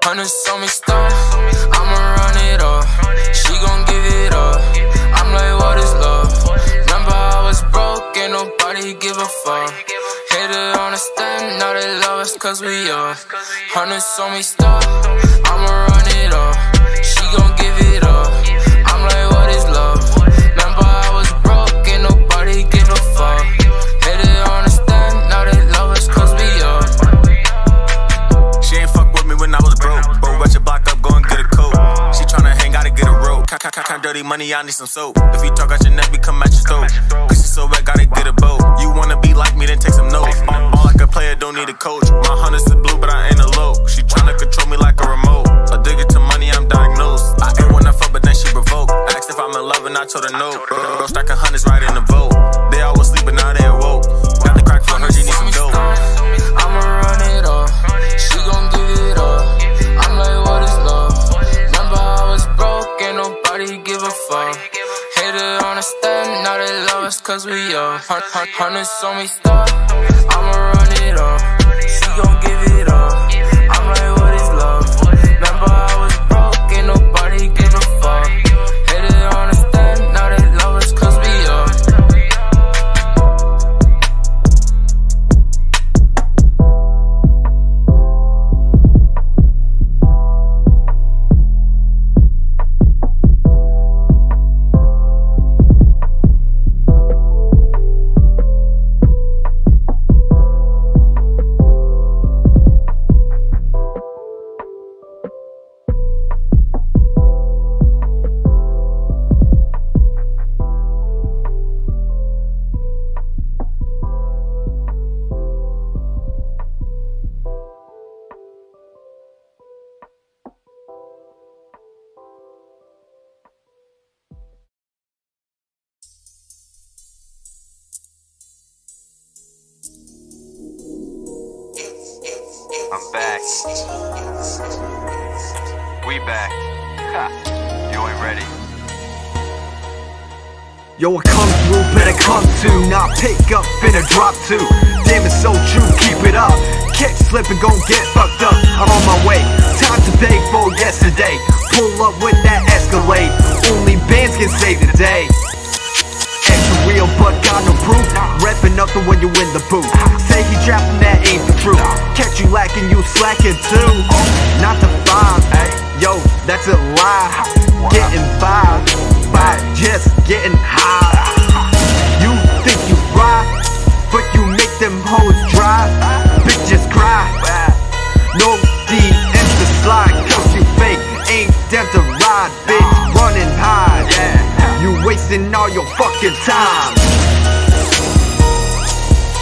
Hundreds on me stuff, I'ma run it up. She gon' give it up. I'm like, what is love? Remember I was broke, ain't nobody give a fuck. Hated understand, now they love us cause we up. Hundreds on me stuff, I'ma run it up. She gon' give it up. I'm like, what is love? Remember I was broke, ain't nobody give a fuck. Hated understand, now they love us cause we up. She ain't fuck with me when I was broke. Bro, rush your block up, go and get a coat. She tryna hang, gotta get a rope. Count dirty money, I need some soap. If you talk out your neck, we come at your throat. Cause she so wet, gotta get a boat. You wanna be like me, then take some notes. All like a player, don't need a coach. My hundreds is blue, but I ain't a low. She tryna control me like a remote. Addicted to money, I'm diagnosed. I ain't wanna fuck, but then she revoked. Asked if I'm in love, and I told her no. Bro, stacking hundreds right in the vote. They all was sleeping, now they awoke. Got the crack for her, she need some dope. I'ma run it up. She gon' give it up. I'm like, what is love? Remember I was broke, ain't nobody give a fuck. Hated understand, now they love us cause we up. Hundreds on me stuff, I'ma run it up. She gon' give it up. I'm like, what is love? Remember I was broke, ain't nobody give a fuck. Hated understand, now they love us cause we up. I'm back. We back. Ha. You ain't ready. Yo, I come through, better come to. Now pick up, finna drop too. Damn, it's so true, keep it up. Kick, slip and gon' get fucked up. I'm on my way, time to pay for yesterday. Pull up with that Escalade. Only bands can save the day. Extra real, but got no proof. Reppin' nothing when you in the booth. Say he trapping, that ain't the truth. Catch you lacking, you slacking too. Not the vibe, yo, that's a lie. Getting by just getting high. You think you ride, but you make them hoes dry. Bitches cry. No DMs to slide, cause you fake. Ain't down to ride, bitch, running high. You wasting all your fucking time.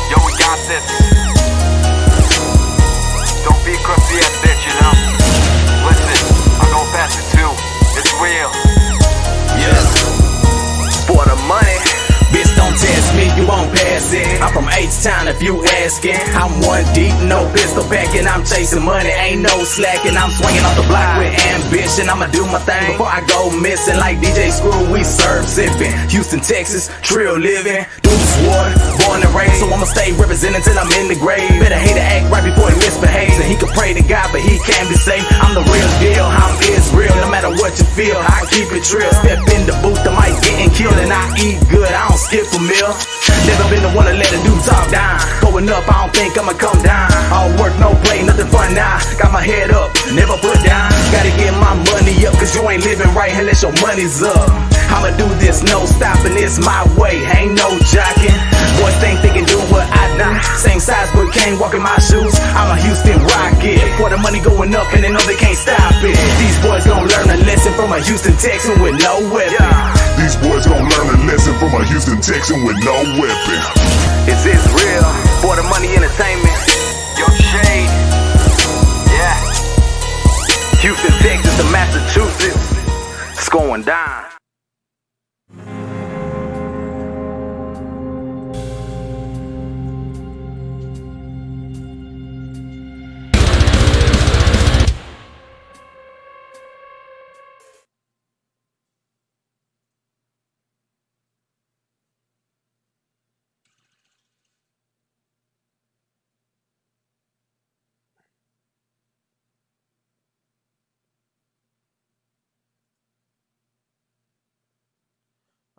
Yo, we got this. Don't be a crusty ass bitch, you know. Listen, I'm gon' pass it too. It's real. Yes. For the money. Bitch, don't test me, you won't pass it. I'm from H-Town if you asking. I'm one deep, no pistol packing. I'm chasing money, ain't no slacking. I'm swinging off the block with ambition. I'ma do my thing before I go missing. Like DJ Screw, we serve sipping. Houston, Texas, trill living. Deuce water, born and raised, so I'ma stay representing till I'm in the grave. Better hate to act right before he misbehaves. And he can pray to God, but he can't be saved. I'm the real deal, I'm Israel. No matter what you feel, I keep it trill. Step in the booth, I might getting killed. And I eat good, I don't skip a meal. Never been the one to let a dude talk down. Going up, I don't think I'ma come down. All work, no play, nothing fun now. Got my head up, never put down. Gotta get my money up, cause you ain't living right unless your money's up. I'ma do this, no stopping, it's my way, ain't no jocking. Boys think they can do what I do. Same size but can't walk in my shoes. I'm a Houston Rocket. For the money going up and they know they can't stop it. These boys gon' learn a lesson from a Houston Texan with no weapon. These boys gon' learn a lesson from a Houston Texan with no weapon. It's real. For the money entertainment. Yo, Shade. Yeah. Houston, Texas to Massachusetts. It's going down.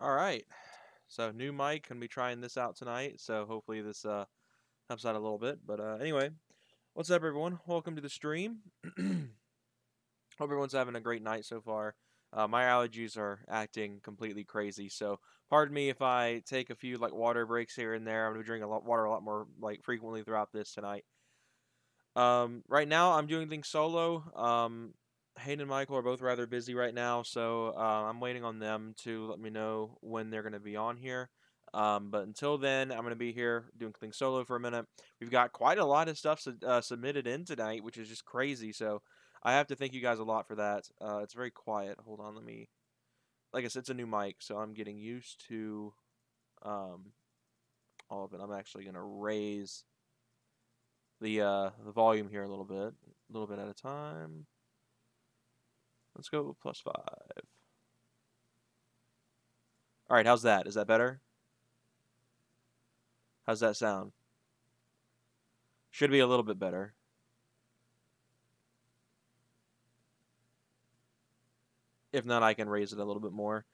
Alright, so new mic, gonna be trying this out tonight, so hopefully this helps out a little bit. But anyway, what's up everyone? Welcome to the stream. Hope everyone's having a great night so far. My allergies are acting completely crazy, so pardon me if I take a few like water breaks here and there. I'm gonna be drinking water a lot more like frequently throughout this tonight. Right now I'm doing things solo. Hayden and Michael are both rather busy right now, so I'm waiting on them to let me know when they're going to be on here. But until then, I'm going to be here doing things solo for a minute. We've got quite a lot of stuff submitted in tonight, which is just crazy. So I have to thank you guys a lot for that. It's very quiet. Hold on, like I said, it's a new mic, so I'm getting used to all of it. I'm actually going to raise the volume here a little bit at a time. Let's go +5. Alright, how's that? Is that better? How's that sound? Should be a little bit better. If not, I can raise it a little bit more.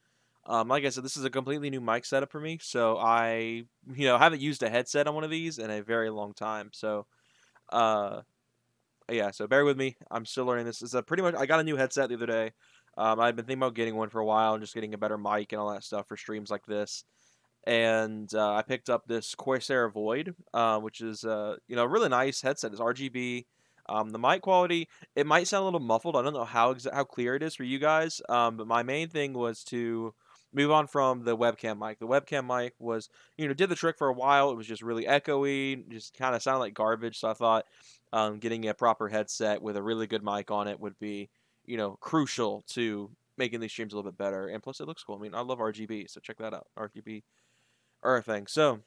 Like I said, this is a completely new mic setup for me, so I, haven't used a headset on one of these in a very long time. So, yeah, so bear with me. I'm still learning this. It's pretty much, I got a new headset the other day. I've been thinking about getting one for a while and just getting a better mic and all that stuff for streams like this. And I picked up this Corsair Void, which is a really nice headset. It's RGB. The mic quality, it might sound a little muffled. I don't know how clear it is for you guys. But my main thing was to move on from the webcam mic. The webcam mic was, did the trick for a while. It was just really echoey, just kind of sounded like garbage. So I thought getting a proper headset with a really good mic on it would be, crucial to making these streams a little bit better. And plus, it looks cool. I mean, I love RGB, so check that out. RGB, everything. So,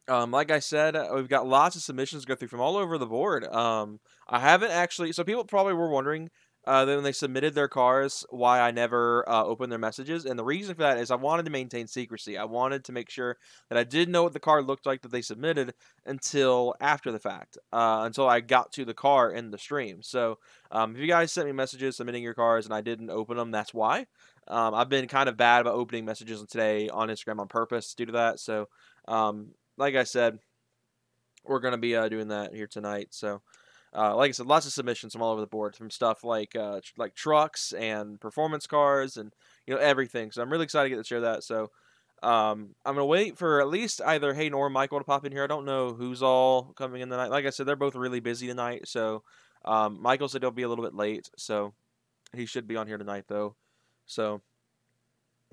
like I said, we've got lots of submissions to go through from all over the board. I haven't actually, so people probably were wondering that when they submitted their cars, why I never opened their messages. And the reason for that is I wanted to maintain secrecy. I wanted to make sure that I didn't know what the car looked like that they submitted until after the fact, until I got to the car in the stream. So if you guys sent me messages submitting your cars and I didn't open them, that's why. I've been kind of bad about opening messages today on Instagram on purpose due to that. So, like I said, we're going to be doing that here tonight. So, like I said, lots of submissions from all over the board, from stuff like trucks and performance cars and everything. So I'm really excited to get to share that. So I'm gonna wait for at least either Hayden or Michael to pop in here. I don't know who's all coming in tonight. Like I said, they're both really busy tonight. So Michael said he'll be a little bit late, so he should be on here tonight though. So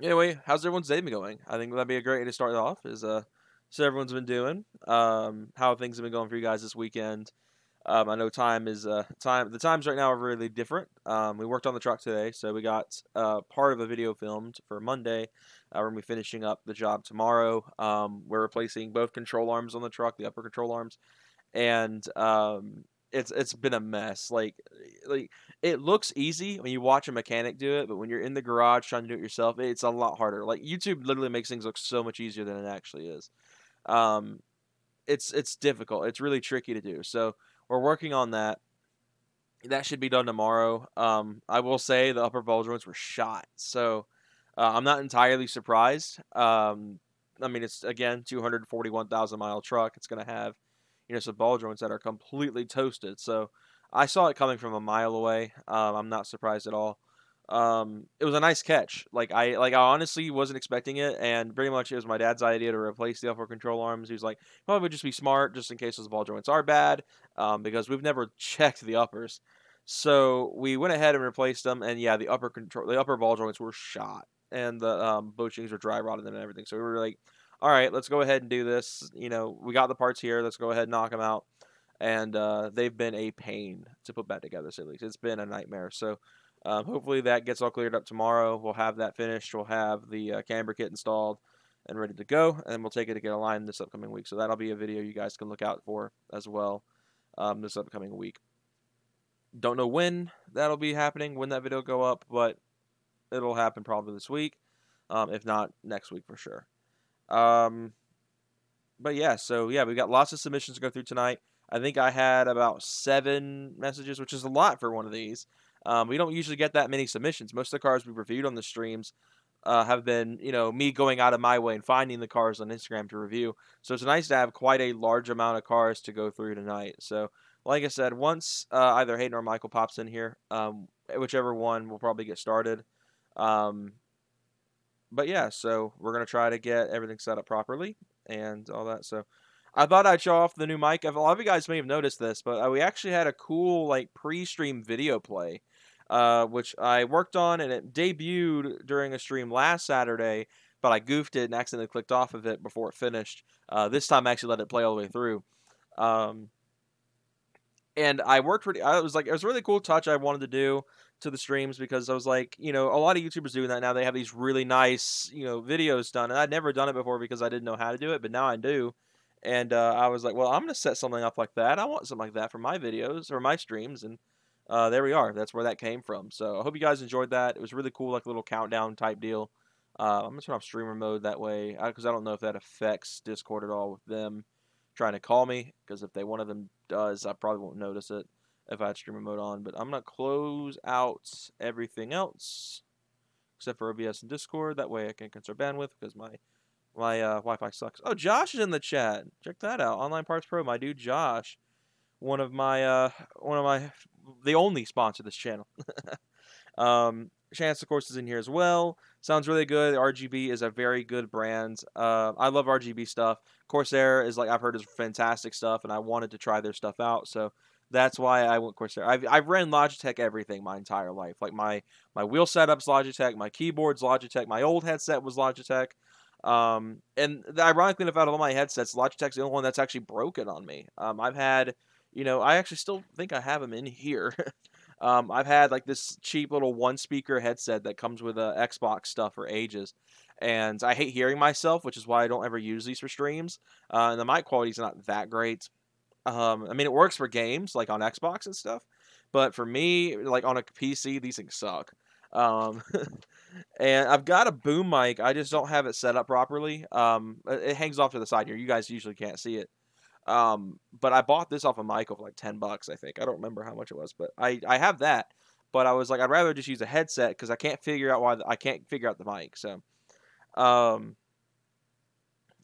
anyway, how's everyone's day been going? I think that'd be a great way to start off. So everyone's been doing, how things have been going for you guys this weekend. I know the times right now are really different. We worked on the truck today, so we got part of a video filmed for Monday. We're going to be finishing up the job tomorrow. We're replacing both control arms on the truck, the upper control arms, and it's been a mess. Like it looks easy when you watch a mechanic do it, but when you're in the garage trying to do it yourself, it's a lot harder. Like YouTube literally makes things look so much easier than it actually is. It's difficult. It's really tricky to do. So we're working on that. That should be done tomorrow. I will say the upper ball joints were shot, so I'm not entirely surprised. I mean, it's again 241,000 mile truck. It's gonna have some ball joints that are completely toasted. So I saw it coming from a mile away. I'm not surprised at all. It was a nice catch. I honestly wasn't expecting it, and pretty much it was my dad's idea to replace the upper control arms. He was like, "Well, it would just be smart, just in case those ball joints are bad, because we've never checked the uppers." So we went ahead and replaced them, and yeah, the upper ball joints were shot, and the bushings were dry rotted and everything. So we were like, "All right, let's go ahead and do this. We got the parts here. Let's go ahead and knock them out." And they've been a pain to put back together. So at least it's been a nightmare. So. Hopefully that gets all cleared up tomorrow. We'll have that finished. We'll have the camber kit installed and ready to go, and we'll take it to get aligned this upcoming week. So that'll be a video you guys can look out for as well this upcoming week. Don't know when that'll be happening, when that video will go up, but it'll happen probably this week, if not next week for sure. But yeah, so yeah, we've got lots of submissions to go through tonight. I think I had about 7 messages, which is a lot for one of these. We don't usually get that many submissions. Most of the cars we reviewed on the streams, have been, me going out of my way and finding the cars on Instagram to review. So it's nice to have quite a large amount of cars to go through tonight. So, like I said, once either Hayden or Michael pops in here, whichever one will probably get started. But yeah, so we're going to try to get everything set up properly and all that. So I thought I'd show off the new mic. A lot of you guys may have noticed this, but we actually had a cool like pre-stream video play, which I worked on, and it debuted during a stream last Saturday, but I goofed it and accidentally clicked off of it before it finished. This time I actually let it play all the way through. And I worked pretty. It was a really cool touch I wanted to do to the streams, because I was like, a lot of YouTubers doing that now. They have these really nice, videos done, and I'd never done it before because I didn't know how to do it, but now I do. And I was like, well, I'm gonna set something up like that. I want something like that for my videos or my streams, and there we are. That's where that came from. So I hope you guys enjoyed that. It was really cool, like a little countdown type deal. I'm gonna turn off streamer mode that way, because I don't know if that affects Discord at all with them trying to call me, because if one of them does, I probably won't notice it if I had streamer mode on. But I'm going to close out everything else except for OBS and Discord. That way I can conserve bandwidth, because my Wi-Fi sucks. Oh, Josh is in the chat. Check that out. Online Parts Pro, my dude Josh. The only sponsor of this channel. Chance, of course, is in here as well. Sounds really good. RGB is a very good brand. I love RGB stuff. Corsair is, like, I've heard, is fantastic stuff, and I wanted to try their stuff out, so that's why I went Corsair. I've ran Logitech everything my entire life. Like, my wheel setup's Logitech, my keyboard's Logitech, my old headset was Logitech. And ironically enough, out of all my headsets, Logitech's the only one that's actually broken on me. I've had, I actually still think I have them in here. I've had like this cheap little one speaker headset that comes with Xbox stuff for ages, and I hate hearing myself, which is why I don't ever use these for streams. And the mic quality is not that great. I mean, it works for games like on Xbox and stuff, but for me, like on a PC, these things suck. And I've got a boom mic. I just don't have it set up properly. It hangs off to the side here. You guys usually can't see it. But I bought this off of Michael for like $10, I think. I don't remember how much it was, but I have that. But I was like, I'd rather just use a headset, because I can't figure out I can't figure out the mic. So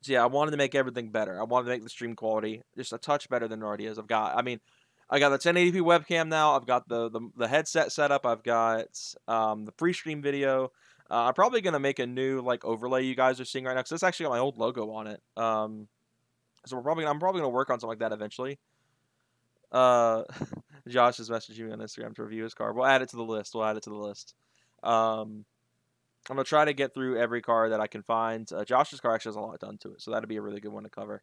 yeah, I wanted to make everything better. I wanted to make the stream quality just a touch better than it already is. I got the 1080p webcam now. I've got the headset set up. I've got the free stream video. I'm probably gonna make a new like overlay you guys are seeing right now, because it's actually got my old logo on it. So I'm probably gonna work on something like that eventually. Josh is messaging me on Instagram to review his car. We'll add it to the list. I'm gonna try to get through every car that I can find. Josh's car actually has a lot done to it, so that'd be a really good one to cover.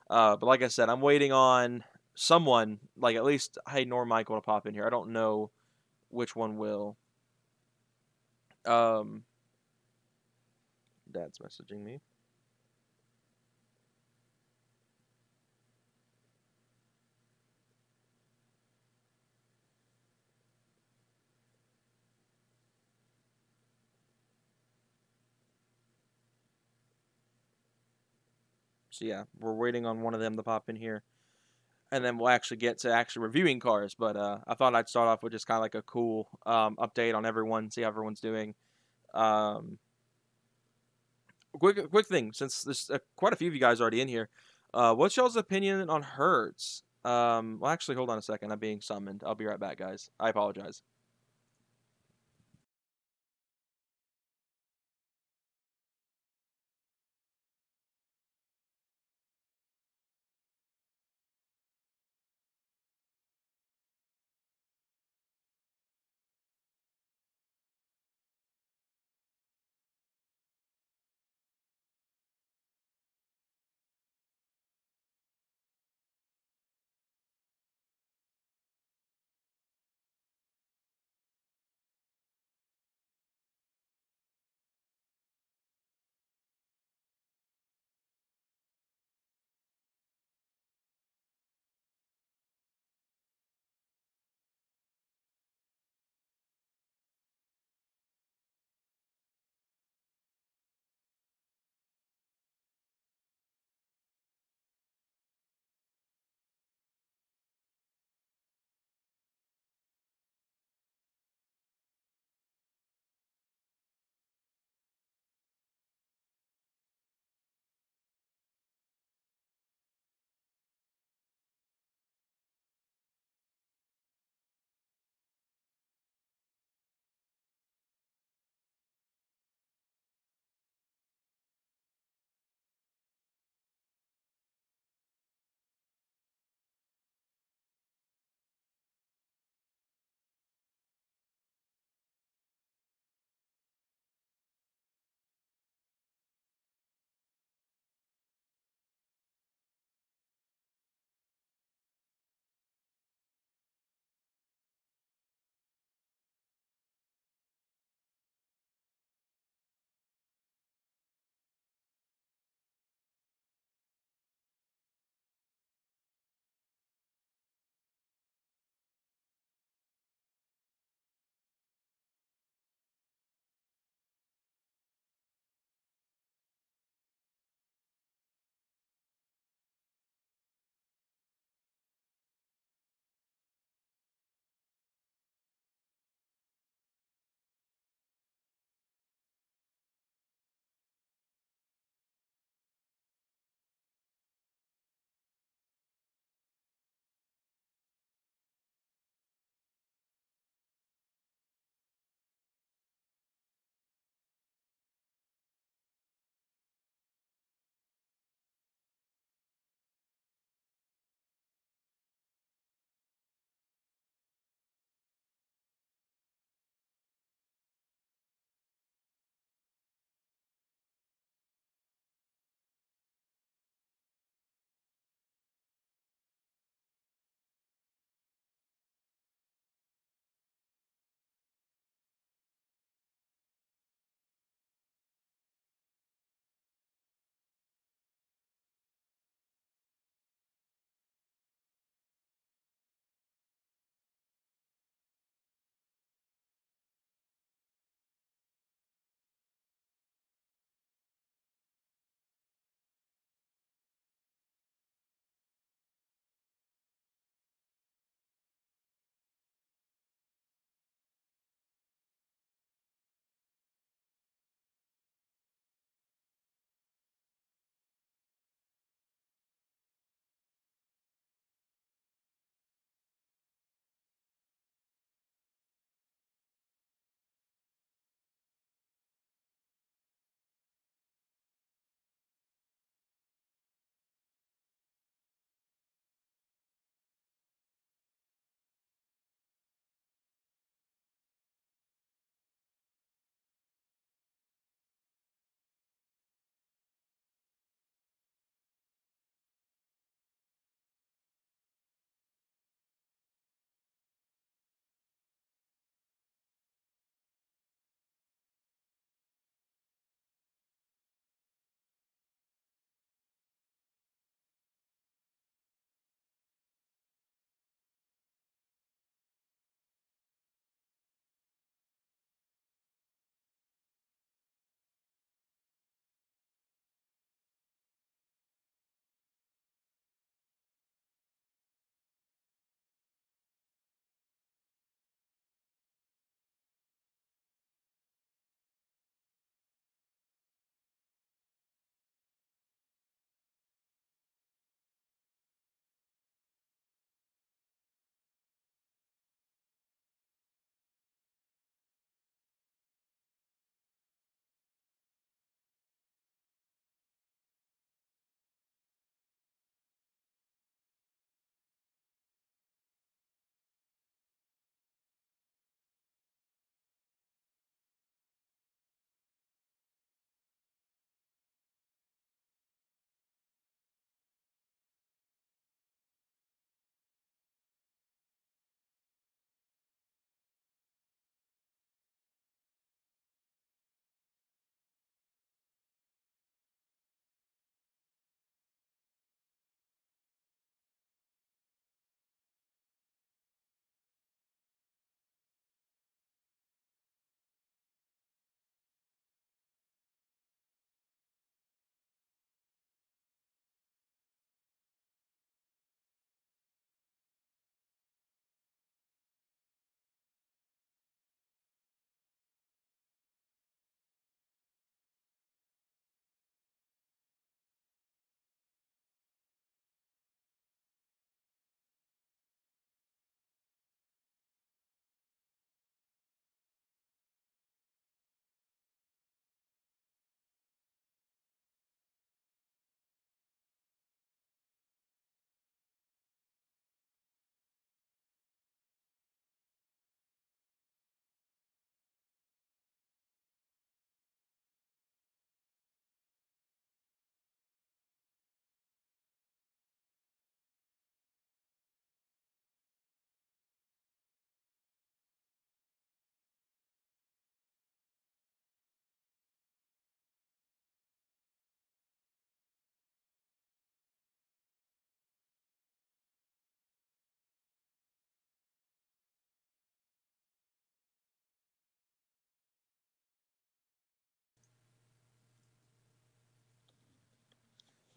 But like I said, I'm waiting on someone, like at least Hayden or Mike, want to pop in here. I don't know which one will. Dad's messaging me. So yeah, we're waiting on one of them to pop in here, and then we'll actually get to actually reviewing cars. But I thought I'd start off with just kind of like a cool update on everyone, see how everyone's doing. Quick thing, since there's quite a few of you guys already in here. What's y'all's opinion on Hertz? Well, actually, hold on a second. I'm being summoned. I'll be right back, guys. I apologize.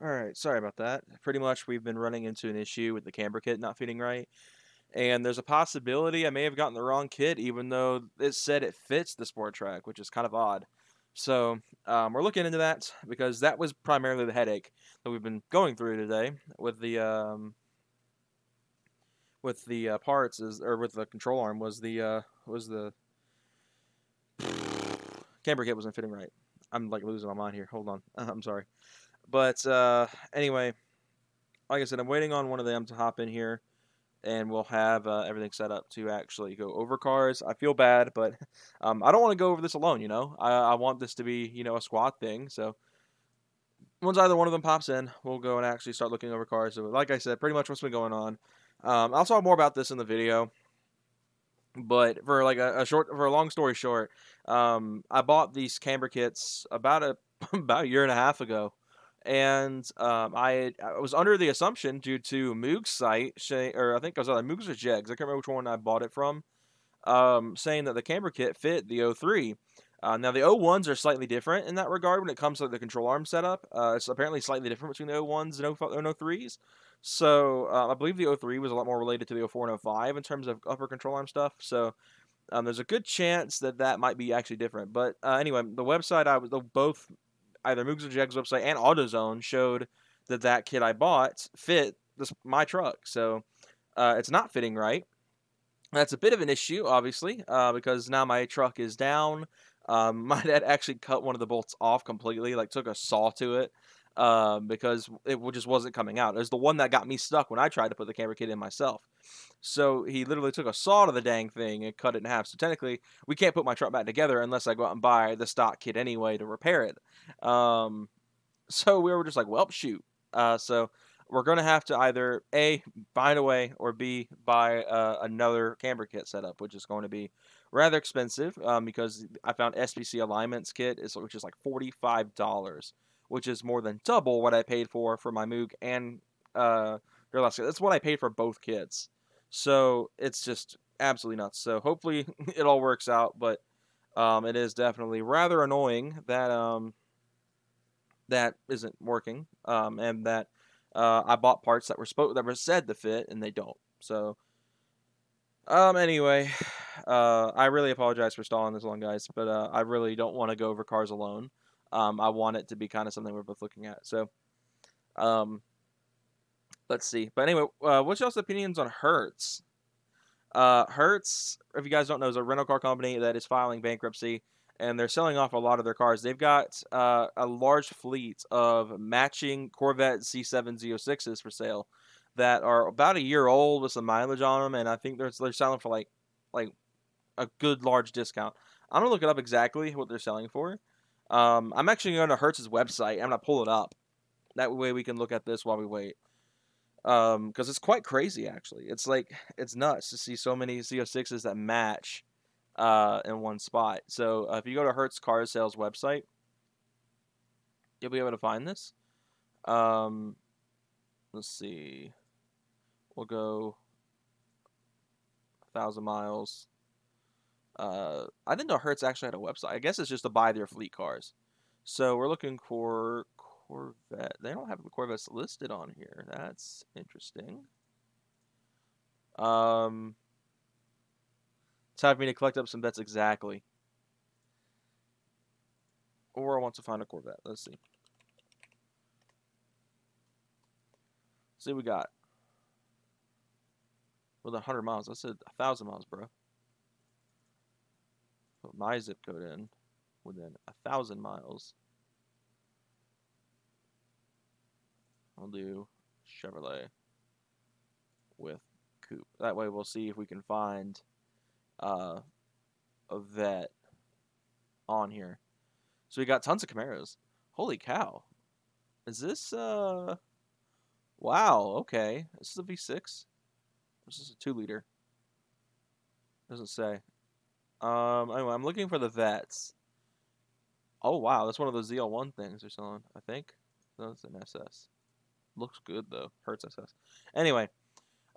Alright, sorry about that. Pretty much we've been running into an issue with the camber kit not fitting right. And there's a possibility I may have gotten the wrong kit, even though it said it fits the Sport Track, which is kind of odd. So we're looking into that because that was primarily the headache that we've been going through today with the parts or with the control arm was the camber kit wasn't fitting right. I'm like losing my mind here. Hold on, I'm sorry. But anyway, like I said, I'm waiting on one of them to hop in here, and we'll have everything set up to actually go over cars. I feel bad, but I don't want to go over this alone, you know? I want this to be, you know, a squad thing, so once either one of them pops in, we'll go and actually start looking over cars. So like I said, pretty much what's been going on. I'll talk more about this in the video, but for like for a long story short, I bought these camber kits about a year and a half ago. And I was under the assumption due to Moog's site, or I think it was either Moog's or Jegs, I can't remember which one I bought it from, saying that the camber kit fit the 03. Now the 01s are slightly different in that regard when it comes to the control arm setup. It's apparently slightly different between the 01s and 03s. So I believe the 03 was a lot more related to the 04 and 05 in terms of upper control arm stuff. So there's a good chance that that might be actually different. But anyway, the website both either Moogs or Jegs website and AutoZone showed that that kit I bought fit my truck. So it's not fitting right. That's a bit of an issue, obviously, because now my truck is down. My dad actually cut one of the bolts off completely, like took a saw to it, because it just wasn't coming out. It was the one that got me stuck when I tried to put the camber kit in myself. So he literally took a saw to the dang thing and cut it in half. So technically, we can't put my truck back together unless I go out and buy the stock kit anyway to repair it. So we were just like, well, shoot. So we're going to have to either A, find a way, or B, buy another camber kit setup, which is going to be rather expensive because I found SBC Alignments kit, which is like $45, which is more than double what I paid for my Moog and Duralast kit. That's what I paid for both kits. So it's just absolutely nuts. So hopefully it all works out, but it is definitely rather annoying that that isn't working, and that I bought parts that were said to fit and they don't. So anyway, I really apologize for stalling this long, guys, but I really don't want to go over cars alone. I want it to be kind of something we're both looking at. So let's see. But anyway, what's y'all's opinions on Hertz? Hertz, if you guys don't know, is a rental car company that is filing bankruptcy, and they're selling off a lot of their cars. They've got a large fleet of matching Corvette C7 Z06s for sale that are about a year old with some mileage on them, and I think they're selling for like a good large discount. I'm gonna look it up exactly what they're selling for. I'm actually going to Hertz's website. I'm gonna pull it up. That way we can look at this while we wait. Because it's quite crazy, actually. It's nuts to see so many Z06s that match in one spot. So if you go to Hertz Car Sales website, you'll be able to find this. Let's see. We'll go 1,000 miles. I didn't know Hertz actually had a website. I guess it's just to buy their fleet cars. So we're looking for Corvette. They don't have the Corvettes listed on here. That's interesting. It's time for me to collect up some bets exactly. Or I want to find a Corvette. Let's see. See what we got. With 100 miles. I said 1,000 miles, bro. Put my zip code in within 1,000 miles. I'll do Chevrolet with coupe. That way we'll see if we can find a vet on here. So we got tons of Camaros. Holy cow. Is this wow, okay. This is a V6. This is a 2-liter. Doesn't say. Anyway, I'm looking for the vets. Oh wow, that's one of those ZL1 things they're selling, I think. That's an SS. Looks good though. Hertz SS. Anyway,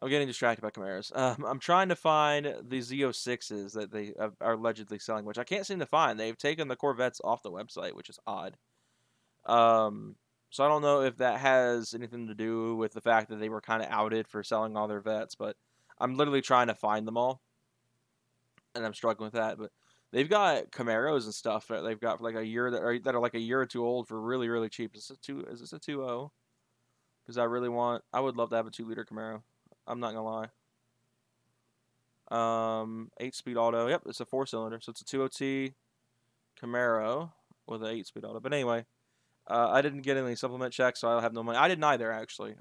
I'm getting distracted by Camaros. I'm trying to find the Z06s that they are allegedly selling, which I can't seem to find. They've taken the Corvettes off the website, which is odd. So I don't know if that has anything to do with the fact that they were kind of outed for selling all their vets, but I'm literally trying to find them all, and I'm struggling with that. But they've got Camaros and stuff that they've got for like a year that are like a year or two old for really really cheap. Is this a 2.0? Because I would love to have a 2-liter Camaro. I'm not gonna lie. 8-speed auto. Yep, it's a 4-cylinder, so it's a 2.0T Camaro with an 8-speed auto. But anyway, I didn't get any supplement checks, so I have no money. I didn't either, actually.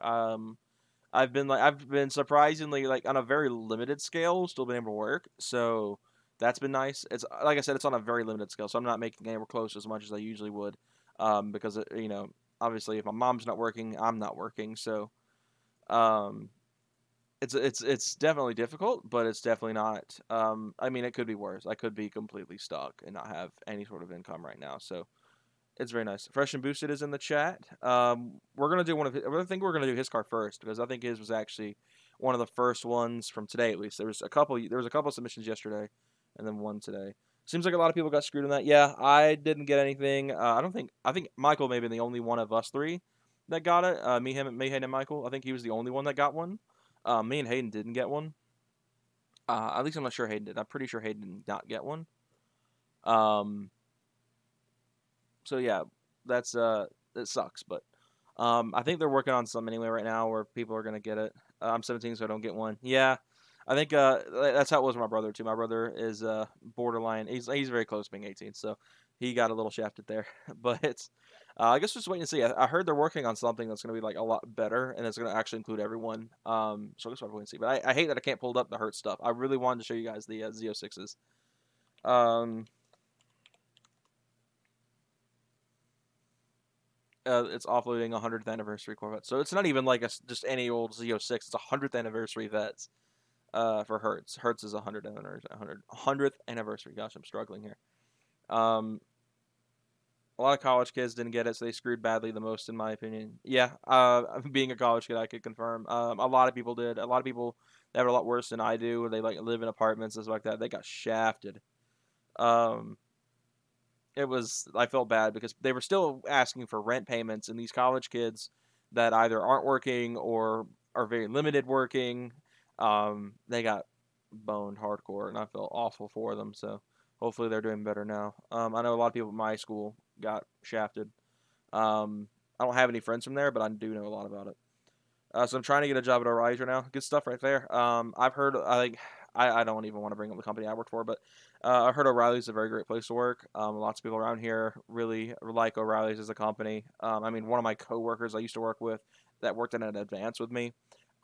I've been surprisingly like on a very limited scale, still been able to work. So that's been nice. It's like I said, it's on a very limited scale, so I'm not making anywhere close as much as I usually would, because obviously if my mom's not working, I'm not working. So, it's definitely difficult, but it's definitely not. I mean, it could be worse. I could be completely stuck and not have any sort of income right now. So it's very nice. Fresh and Boosted is in the chat. We're gonna do I think we're gonna do his car first because I think his was actually one of the first ones from today. At least there was a couple submissions yesterday, and then one today. Seems like a lot of people got screwed on that. Yeah, I didn't get anything. I think Michael may have been the only one of us three that got it. Hayden, and Michael. I think he was the only one that got one. Me and Hayden didn't get one. At least I'm not sure Hayden did. I'm pretty sure Hayden did not get one. So yeah, it sucks, but I think they're working on some anyway right now where people are gonna get it. I'm 17, so I don't get one. Yeah, I think that's how it was with my brother too. My brother is borderline. He's very close to being 18, so he got a little shafted there. But I guess just waiting to see. I heard they're working on something that's gonna be like a lot better, and it's gonna actually include everyone. So I guess we'll wait and see. But I hate that I can't pull up the Hertz stuff. I really wanted to show you guys the Z06s. It's offloading 100th anniversary Corvette. So it's not even like just any old Z06. It's 100th anniversary vets for Hertz. Hertz is 100th anniversary. Gosh, I'm struggling here. A lot of college kids didn't get it, so they screwed badly the most, in my opinion. Yeah, being a college kid, I could confirm. A lot of people did. A lot of people that were a lot worse than I do. They like live in apartments and stuff like that. They got shafted. I felt bad because they were still asking for rent payments, and these college kids that either aren't working or are very limited working, they got boned hardcore, and I felt awful for them. So hopefully they're doing better now. I know a lot of people at my school got shafted. I don't have any friends from there, but I do know a lot about it. So I'm trying to get a job at O'Reilly's right now. Good stuff right there. I've heard, I don't even want to bring up the company I work for, but I heard O'Reilly's is a very great place to work. Lots of people around here really like O'Reilly's as a company. I mean, one of my coworkers I used to work with that worked in an Advance with me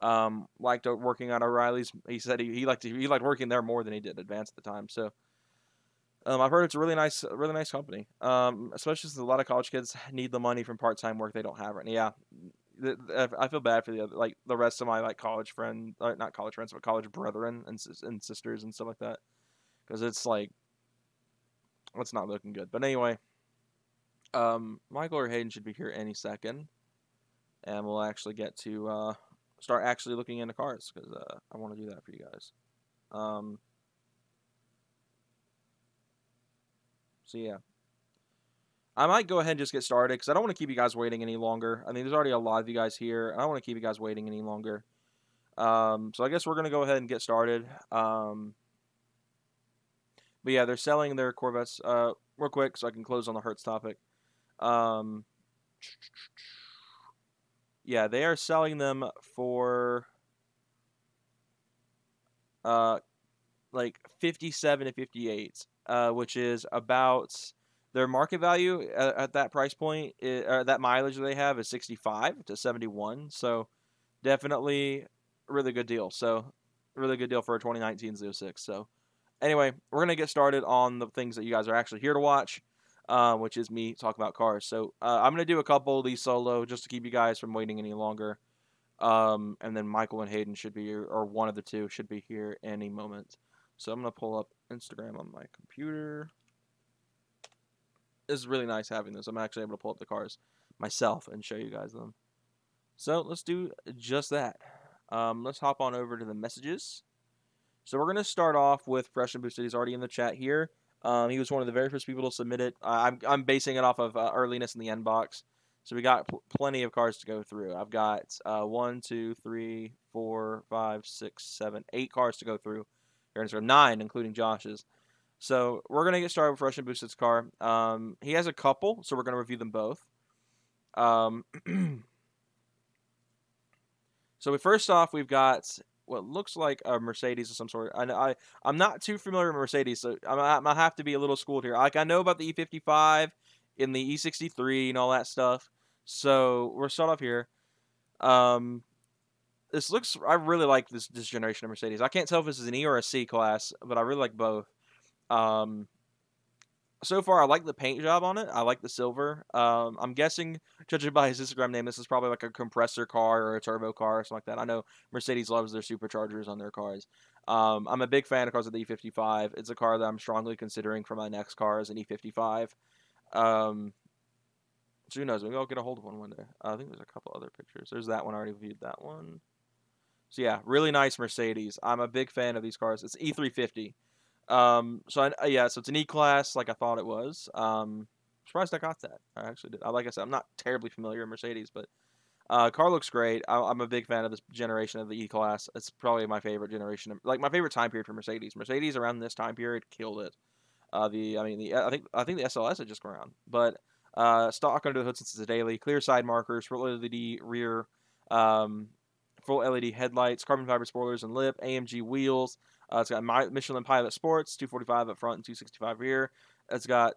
liked working at O'Reilly's. He said he liked working there more than he did Advance at the time. So I've heard it's a really nice company. Especially since a lot of college kids need the money from part-time work they don't have right now. Yeah. I feel bad for the rest of my college friends, not college friends, but college brethren and sisters and stuff like that, because it's not looking good. But anyway, Michael or Hayden should be here any second, and we'll actually get to start actually looking into cars because I want to do that for you guys. So yeah. I might go ahead and just get started because I don't want to keep you guys waiting any longer. I mean, there's already a lot of you guys here. And I don't want to keep you guys waiting any longer. So I guess we're going to go ahead and get started. But yeah, they're selling their Corvettes real quick so I can close on the Hertz topic. Yeah, they are selling them for like 57 to 58, which is about... Their market value at that price point, that mileage that they have is 65 to 71. So definitely a really good deal. So really good deal for a 2019 Z06. So anyway, we're going to get started on the things that you guys are actually here to watch, which is me talking about cars. So I'm going to do a couple of these solo just to keep you guys from waiting any longer. And then Michael and Hayden should be here, or one of the two should be here any moment. So I'm going to pull up Instagram on my computer. This is really nice having this. I'm actually able to pull up the cars myself and show you guys them. So let's do just that. Let's hop on over to the messages. So we're going to start off with Fresh and Boosted. He's already in the chat here. He was one of the very first people to submit it. I'm basing it off of earliness in the inbox. So we got plenty of cars to go through. I've got 1, 2, 3, 4, 5, 6, 7, 8 cars to go through. There's 9, including Josh's. So we're gonna get started with Fresh and Boosted's car. He has a couple, so we're gonna review them both. So first off, we've got what looks like a Mercedes of some sort. I'm not too familiar with Mercedes, so I'm gonna have to be a little schooled here. Like I know about the E55 and the E63 and all that stuff. So we'll start off here. This looks. I really like this generation of Mercedes. I can't tell if this is an E or a C class, but I really like both. So far, I like the paint job on it. I like the silver. I'm guessing, judging by his Instagram name, this is probably like a compressor car or a turbo car or something like that. I know Mercedes loves their superchargers on their cars. I'm a big fan of cars with the E55. It's a car that I'm strongly considering for my next car as an E55. So who knows? Maybe I'll get a hold of one day. I think there's a couple other pictures. There's that one. I already viewed that one. So yeah, really nice Mercedes. I'm a big fan of these cars. It's E350. So it's an E-Class like I thought it was. Surprised I got that. I actually did. Like I said, I'm not terribly familiar with Mercedes, but car looks great. I'm a big fan of this generation of the E-Class. It's probably my favorite generation, like my favorite time period for Mercedes. Mercedes around this time period killed it. I think the SLS had just come around, but stock under the hood since it's a daily, clear side markers, full LED rear, full LED headlights, carbon fiber spoilers and lip, AMG wheels. It's got Michelin Pilot Sports, 245 up front and 265 rear. It's got,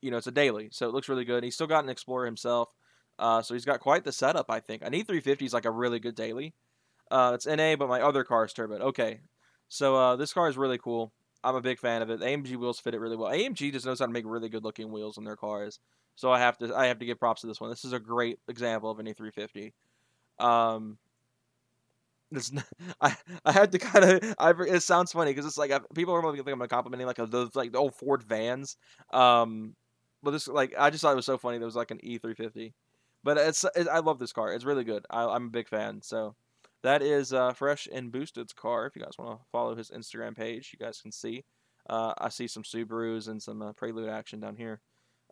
it's a daily, so it looks really good. He's still got an Explorer himself, so he's got quite the setup, I think. An E350 is like a really good daily. It's NA, but my other car is turbo. Okay, so this car is really cool. I'm a big fan of it. The AMG wheels fit it really well. AMG just knows how to make really good-looking wheels in their cars, so I have to give props to this one. This is a great example of an E350. I had to kind of it sounds funny because it's like people are going to think I'm complimenting like those like the old Ford vans, but this I just thought it was so funny. There was like an E350, but I love this car. It's really good. I'm a big fan. So that is Fresh and Boosted's car. If you guys want to follow his Instagram page, you guys can see. I see some Subarus and some Prelude action down here,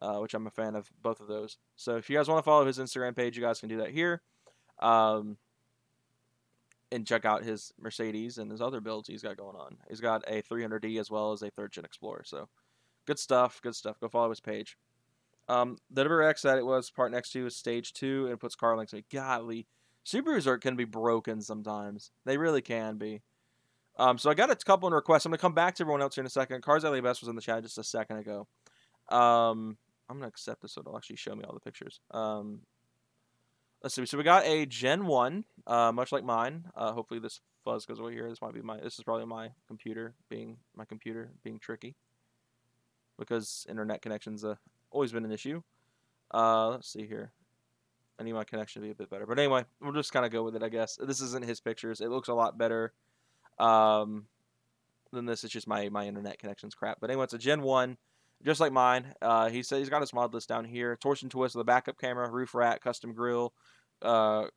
which I'm a fan of both of those. So if you guys want to follow his Instagram page, you guys can do that here. And check out his Mercedes and his other builds he's got going on. He's got a 300D as well as a 3rd Gen Explorer. So good stuff. Good stuff. Go follow his page. The WRX that it was part next to is stage 2 and puts car links. Golly, Subarus can be broken sometimes. They really can be. So I got a couple in requests. I'm going to come back to everyone else here in a second. Cars LA Best was in the chat just a second ago. I'm going to accept this so it'll actually show me all the pictures. Let's see. So we got a Gen 1, much like mine. Hopefully this fuzz goes away here. This is probably my computer being tricky because internet connections always been an issue. Let's see here. I need my connection to be a bit better. But anyway, we'll just kind of go with it, I guess. This isn't his pictures. It looks a lot better than this. It's just my internet connection's crap. But anyway, it's a Gen 1. Just like mine, he said he's got his mod list down here. Torsion twist with a backup camera, roof rack, custom grille, coil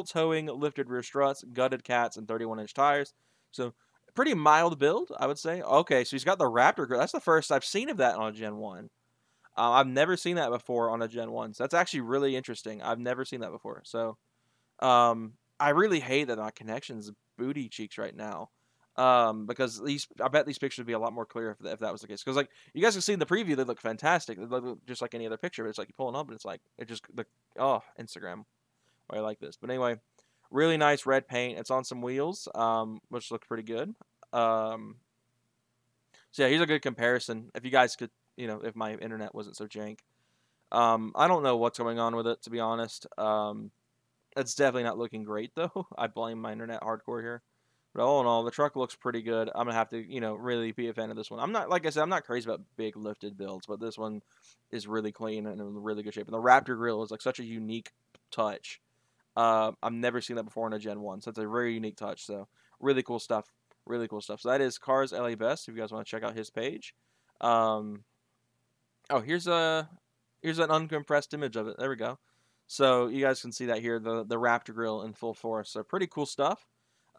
towing, lifted rear struts, gutted cats, and 31-inch tires. So pretty mild build, I would say. Okay, so he's got the Raptor grille. That's the first I've seen of that on a Gen 1. I've never seen that before on a Gen 1. So that's actually really interesting. I've never seen that before. So I really hate that my connection's booty cheeks right now. Because I bet these pictures would be a lot more clear if that was the case. Because like you guys can see in the preview, they look fantastic. They look just like any other picture. But it's like you pull it up and it's like Instagram. Why I like this. But anyway, really nice red paint. It's on some wheels, which look pretty good. So yeah, here's a good comparison. If you guys could, if my internet wasn't so jank. I don't know what's going on with it, to be honest. It's definitely not looking great though. I blame my internet hardcore here. But all in all, the truck looks pretty good. I'm going to have to, really be a fan of this one. I'm not, like I said, I'm not crazy about big lifted builds, but this one is really clean and in really good shape. And the Raptor grille is like such a unique touch. I've never seen that before in a Gen 1, so it's a very unique touch. So really cool stuff. Really cool stuff. So that is Cars LA Best, if you guys want to check out his page. Here's an uncompressed image of it. There we go. So you guys can see that here, the Raptor grille in full force. So pretty cool stuff.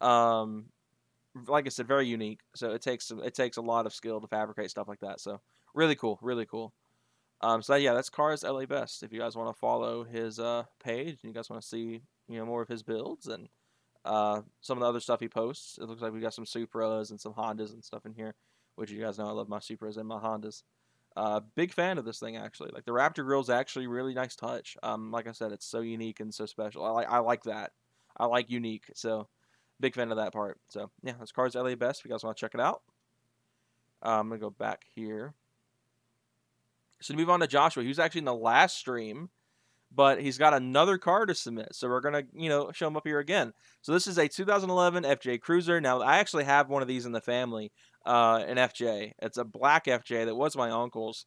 Like I said, very unique. So it takes a lot of skill to fabricate stuff like that. So really cool, really cool. So yeah, that's Cars LA Best. If you guys want to follow his page and you guys want to see more of his builds and some of the other stuff he posts, it looks like we got some Supras and some Hondas and stuff in here, which you guys know I love my Supras and my Hondas. Big fan of this thing actually. Like the Raptor grill's actually really nice touch. Like I said, it's so unique and so special. I like that. I like unique. So big fan of that part. So yeah, that's Cars LA Best. If you guys want to check it out, I'm gonna go back here. So to move on to Joshua, he was actually in the last stream, but he's got another car to submit. So we're going to, show him up here again. So this is a 2011 FJ Cruiser. Now, I actually have one of these in the family, an FJ. It's a black FJ that was my uncle's.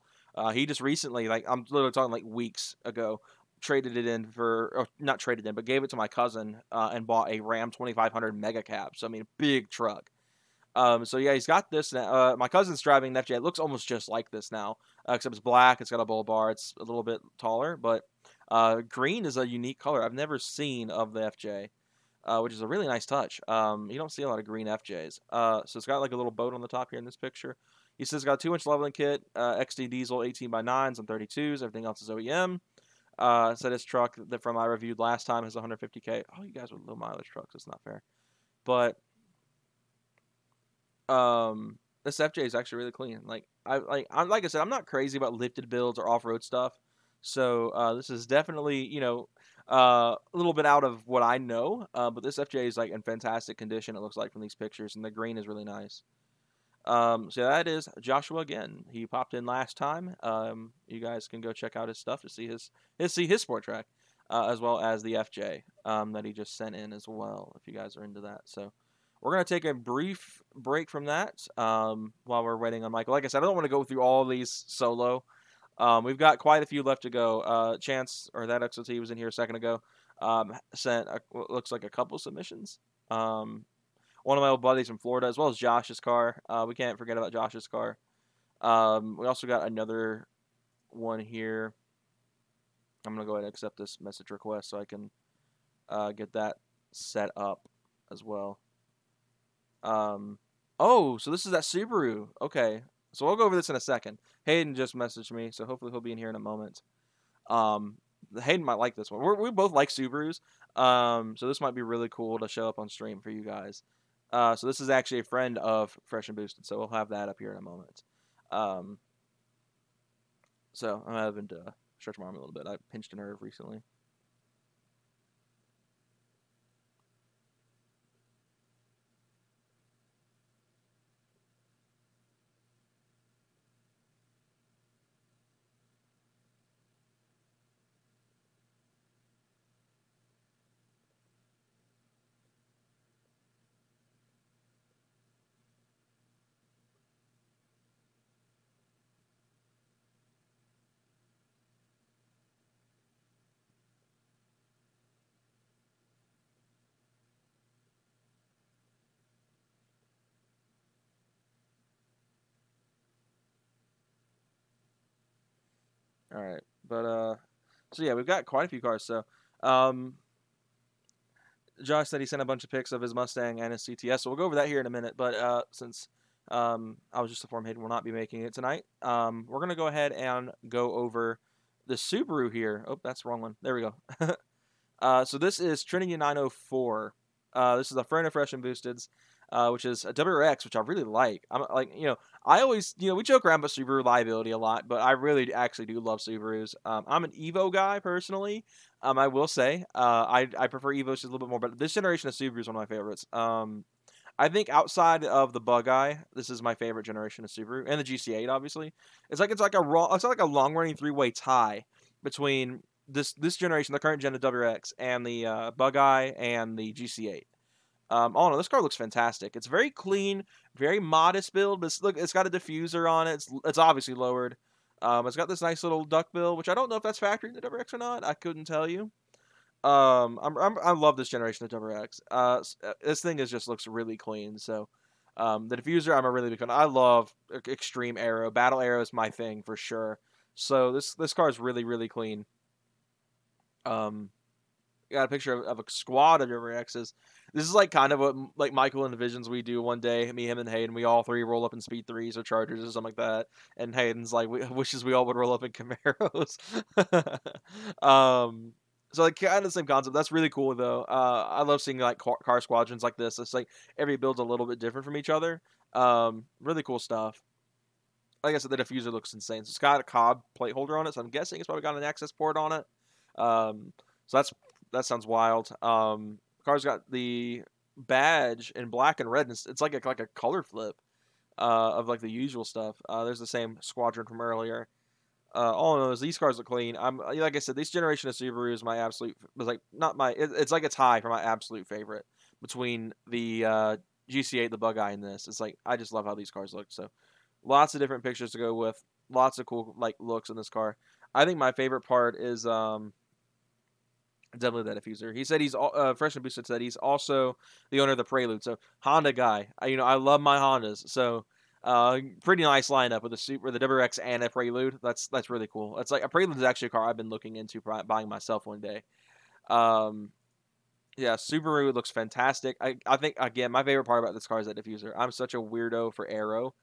He just recently, I'm literally talking like weeks ago, traded it in for, or not traded in, but gave it to my cousin and bought a Ram 2500 Mega Cab. So, I mean, big truck. So yeah, he's got this now. My cousin's driving an FJ. It looks almost just like this now, except it's black. It's got a bull bar. It's a little bit taller, but green is a unique color I've never seen of the FJ, which is a really nice touch. You don't see a lot of green FJs. So it's got like a little boat on the top here in this picture. He says it's got a 2-inch leveling kit, XD diesel 18x9s on 32s. Everything else is OEM. Said his truck that from I reviewed last time has 150K. Oh, you guys with low mileage trucks. It's not fair, but. This FJ is actually really clean. Like I said, I'm not crazy about lifted builds or off-road stuff. So this is definitely a little bit out of what I know. But this FJ is like in fantastic condition. It looks like from these pictures, and the green is really nice. So that is Joshua again. He popped in last time. You guys can go check out his stuff to see his sport track, as well as the FJ that he just sent in as well. If you guys are into that, so. We're going to take a brief break from that while we're waiting on Michael. Like I said, I don't want to go through all of these solo. We've got quite a few left to go. Chance, or that XOT was in here a second ago, sent what looks like a couple submissions. One of my old buddies from Florida, as well as Josh's car. We can't forget about Josh's car. We also got another one here. I'm going to go ahead and accept this message request so I can get that set up as well. Oh, so this is that Subaru. Okay. So we'll go over this in a second. Hayden just messaged me, so hopefully he'll be in here in a moment. Hayden might like this one. We both like Subarus. So this might be really cool to show up on stream for you guys. So this is actually a friend of Fresh and Boosted, so we'll have that up here in a moment. So I'm having to stretch my arm a little bit. I pinched a nerve recently. All right, but so yeah, we've got quite a few cars. So, Josh said he sent a bunch of pics of his Mustang and his CTS. So we'll go over that here in a minute. But since I was just informed Hayden will not be making it tonight, we're gonna go ahead and go over the Subaru here. Oh, that's the wrong one. There we go. So this is Trinity 904. This is a friend of Fresh and Boosted's. Which is a WRX, which I really like. I'm like, I always, we joke around about Subaru liability a lot, but I really actually do love Subarus. I'm an Evo guy personally. I will say, I prefer Evos just a little bit more, but this generation of Subaru is one of my favorites. I think outside of the Bug-Eye, this is my favorite generation of Subaru, and the GC8 obviously. It's like a long running 3-way tie between this generation, the current gen of WRX, and the Bug-Eye and the GC8. Oh no, this car looks fantastic. It's very clean, very modest build, but look, it's got a diffuser on it. It's obviously lowered. It's got this nice little duckbill, which I don't know if that's factory in the WRX or not. I couldn't tell you. I love this generation of WRX. This thing just looks really clean. So, the diffuser, I'm a really big fan. I love extreme aero. Battle aero is my thing for sure. So this car is really, really clean. got a picture of a squad of WRXs. This is like kind of what like Michael envisions we do one day. Me, him, and Hayden. We all three roll up in Speed 3s or Chargers or something like that. And Hayden's like, wishes we all would roll up in Camaros. So like kind of the same concept. That's really cool though. I love seeing like car squadrons like this. It's like every build's a little bit different from each other. Really cool stuff. Like I said, the diffuser looks insane. So it's got a Cobb plate holder on it, so I'm guessing it's probably got an access port on it. So that sounds wild. Car's got the badge in black and red. And it's like a color flip of like the usual stuff. There's the same squadron from earlier. All in all, these cars look clean. Like I said, this generation of Subaru is my absolute. Was like not my. It's like a tie for my absolute favorite between the GC8, the Bug Eye, and this. It's like I just love how these cars look. So lots of different pictures to go with. Lots of cool like looks in this car. I think my favorite part is definitely that diffuser. He said he's Fresh and Boosted said he's also the owner of the Prelude. So Honda guy. I love my Hondas. So pretty nice lineup with the WRX and a Prelude. That's really cool. It's like a Prelude is actually a car I've been looking into buying myself one day. Yeah, Subaru looks fantastic. I think again my favorite part about this car is that diffuser. I'm such a weirdo for aero.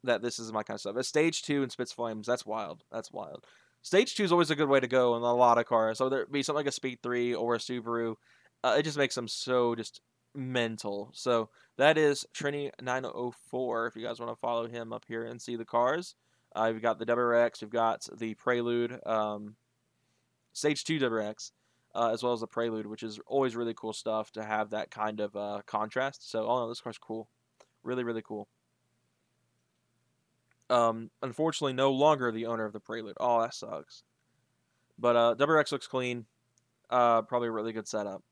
That this is my kind of stuff. A Stage 2 and spits flames. That's wild. That's wild. Stage 2 is always a good way to go in a lot of cars. So there'd be something like a Speed 3 or a Subaru. It just makes them so just mental. So that is Trini904. If you guys want to follow him up here and see the cars, we've got the WRX, we've got the Prelude, Stage 2 WRX, as well as the Prelude, which is always really cool stuff to have that kind of contrast. So all in all, this car's cool. Really, really cool. Unfortunately, no longer the owner of the Prelude. Oh, that sucks. But WRX looks clean. Probably a really good setup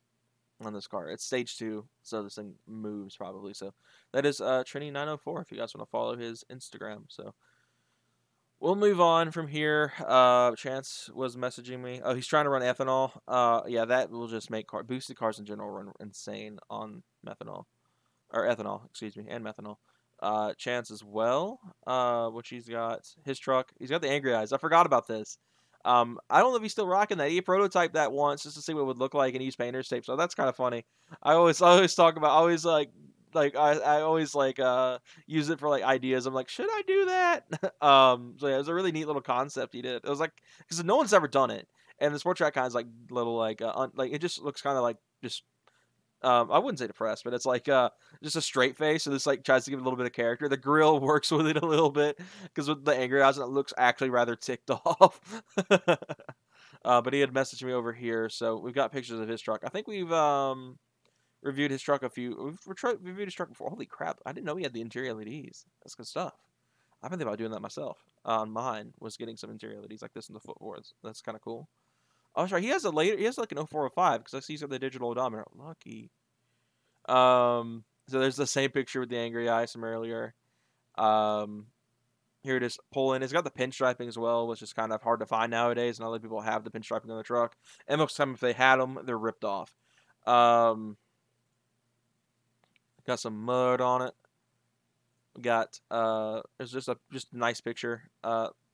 on this car. It's Stage 2, so this thing moves probably. So that is Trini904 if you guys want to follow his Instagram. So we'll move on from here. Chance was messaging me. Oh, he's trying to run ethanol. Yeah, that will just make boosted cars in general run insane on methanol. Or ethanol, excuse me, and methanol. Chance as well, which he's got his truck. He's got the Angry Eyes. I forgot about this. I don't know if he's still rocking that. He prototyped that once just to see what it would look like and use painter's tape. So that's kind of funny. I always talk about. I always use it for like ideas. I'm like, should I do that? So yeah, it was a really neat little concept he did. It was like because no one's ever done it, and the sport track kind of like little like it just looks kind of like just. I wouldn't say depressed, but it's like just a straight face, so this like tries to give it a little bit of character. The grill works with it a little bit because with the Angry Eyes, it looks actually rather ticked off. But he had messaged me over here, so we've got pictures of his truck. I think we've reviewed his truck We've reviewed his truck before. Holy crap! I didn't know he had the interior LEDs. That's good stuff. I've been thinking about doing that myself. Mine was getting some interior LEDs like this in the footboards. That's kind of cool. Oh, sorry. He has like an 0405 because I see he's got the digital odometer. Lucky. So there's the same picture with the Angry Eyes from earlier. Here it is. Pull in. It's got the pinstriping as well, which is kind of hard to find nowadays. Not a lot of people have the pinstriping on the truck. And most of the time, if they had them, they're ripped off. Got some mud on it. We got it's just a nice picture.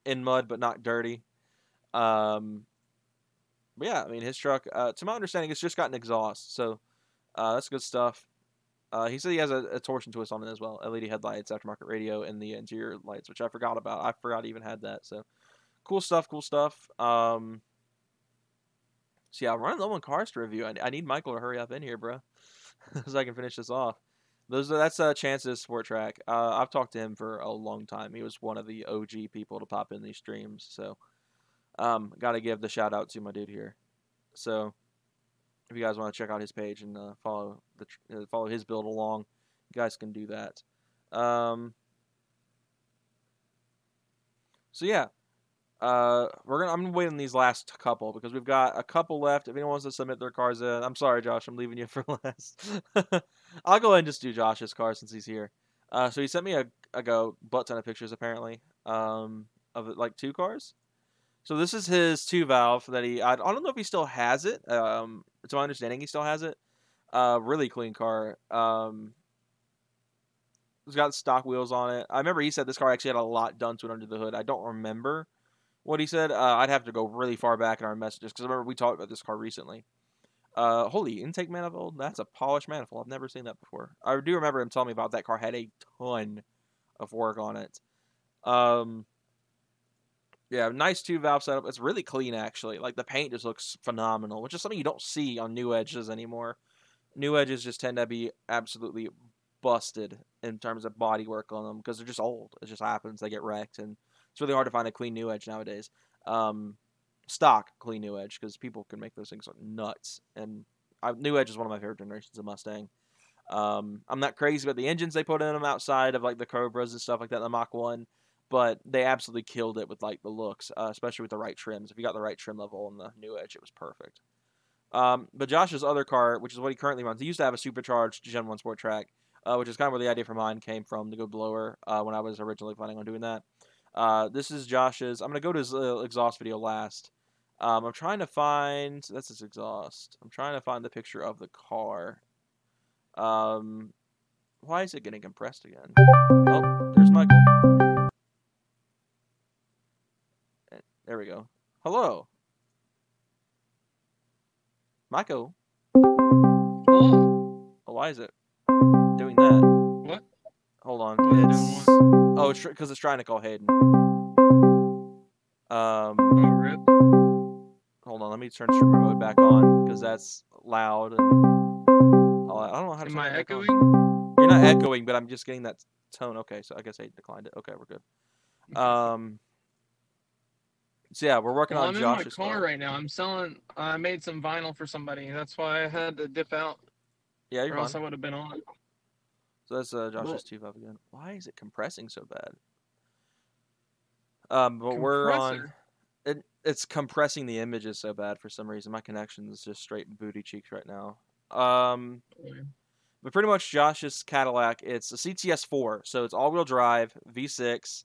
In mud, but not dirty. But yeah, I mean, his truck, to my understanding, it's just got an exhaust, so that's good stuff. He said he has a torsion twist on it as well, LED headlights, aftermarket radio, and the interior lights, which I forgot about. I forgot he even had that, so cool stuff, cool stuff. So yeah, I'm running low on cars to review. I need Michael to hurry up in here, bro, so I can finish this off. That's Chance's Sport Track. I've talked to him for a long time. He was one of the OG people to pop in these streams, so... got to give the shout out to my dude here. So, if you guys want to check out his page and follow his build along, you guys can do that. So yeah, I'm gonna wait on these last couple because we've got a couple left. If anyone wants to submit their cars in, I'm sorry, Josh, I'm leaving you for last. I'll go ahead and just do Josh's car since he's here. So he sent me a butt ton of pictures apparently of like 2 cars. So this is his 2-valve that I don't know if he still has it. To my understanding, he still has it. Really clean car. It's got stock wheels on it. I remember he said this car actually had a lot done to it under the hood. I don't remember What he said, I'd have to go really far back in our messages because I remember we talked about this car recently. Holy intake manifold. That's a polished manifold. I've never seen that before. I do remember him telling me about that car had a ton of work on it. Yeah, nice 2-valve setup. It's really clean, actually. Like, the paint just looks phenomenal, which is something you don't see on new edges anymore. New edges just tend to be absolutely busted in terms of body work on them because they're just old. It just happens. They get wrecked, and it's really hard to find a clean new edge nowadays. Stock clean new edge because people can make those things look nuts. And new edge is one of my favorite generations of Mustang. I'm not crazy about the engines they put in them outside of like the Cobras and stuff like that in the Mach 1, but they absolutely killed it with like the looks, especially with the right trims. If you got the right trim level on the new edge, it was perfect. But Josh's other car, which is what he currently runs, he used to have a supercharged Gen 1 Sport Track, which is kind of where the idea for mine came from, to go blower when I was originally planning on doing that. This is Josh's. I'm going to go to his exhaust video last. I'm trying to find... That's his exhaust. I'm trying to find the picture of the car. Why is it getting compressed again? Oh, there's Michael. There we go. Hello. Michael. Hello. Oh, why is it doing that? What? Hold on. What is it doing? Oh, it's because it's trying to call Hayden. Oh, rip. Hold on. Let me turn streamer mode back on because that's loud. And I don't know how to. Am I echoing? You're not echoing, but I'm just getting that tone. Okay, so I guess Hayden declined it. Okay, we're good. So yeah, we're working on Josh's car. I'm in my car right now. I'm selling. I made some vinyl for somebody. That's why I had to dip out. Yeah, you're or else I fine. would have been on. So that's Josh's 2-valve again. Why is it compressing so bad? But we're on. It's compressing the images so bad for some reason. My connection is just straight booty cheeks right now. But pretty much Josh's Cadillac. It's a CTS4, so it's all-wheel drive, V6.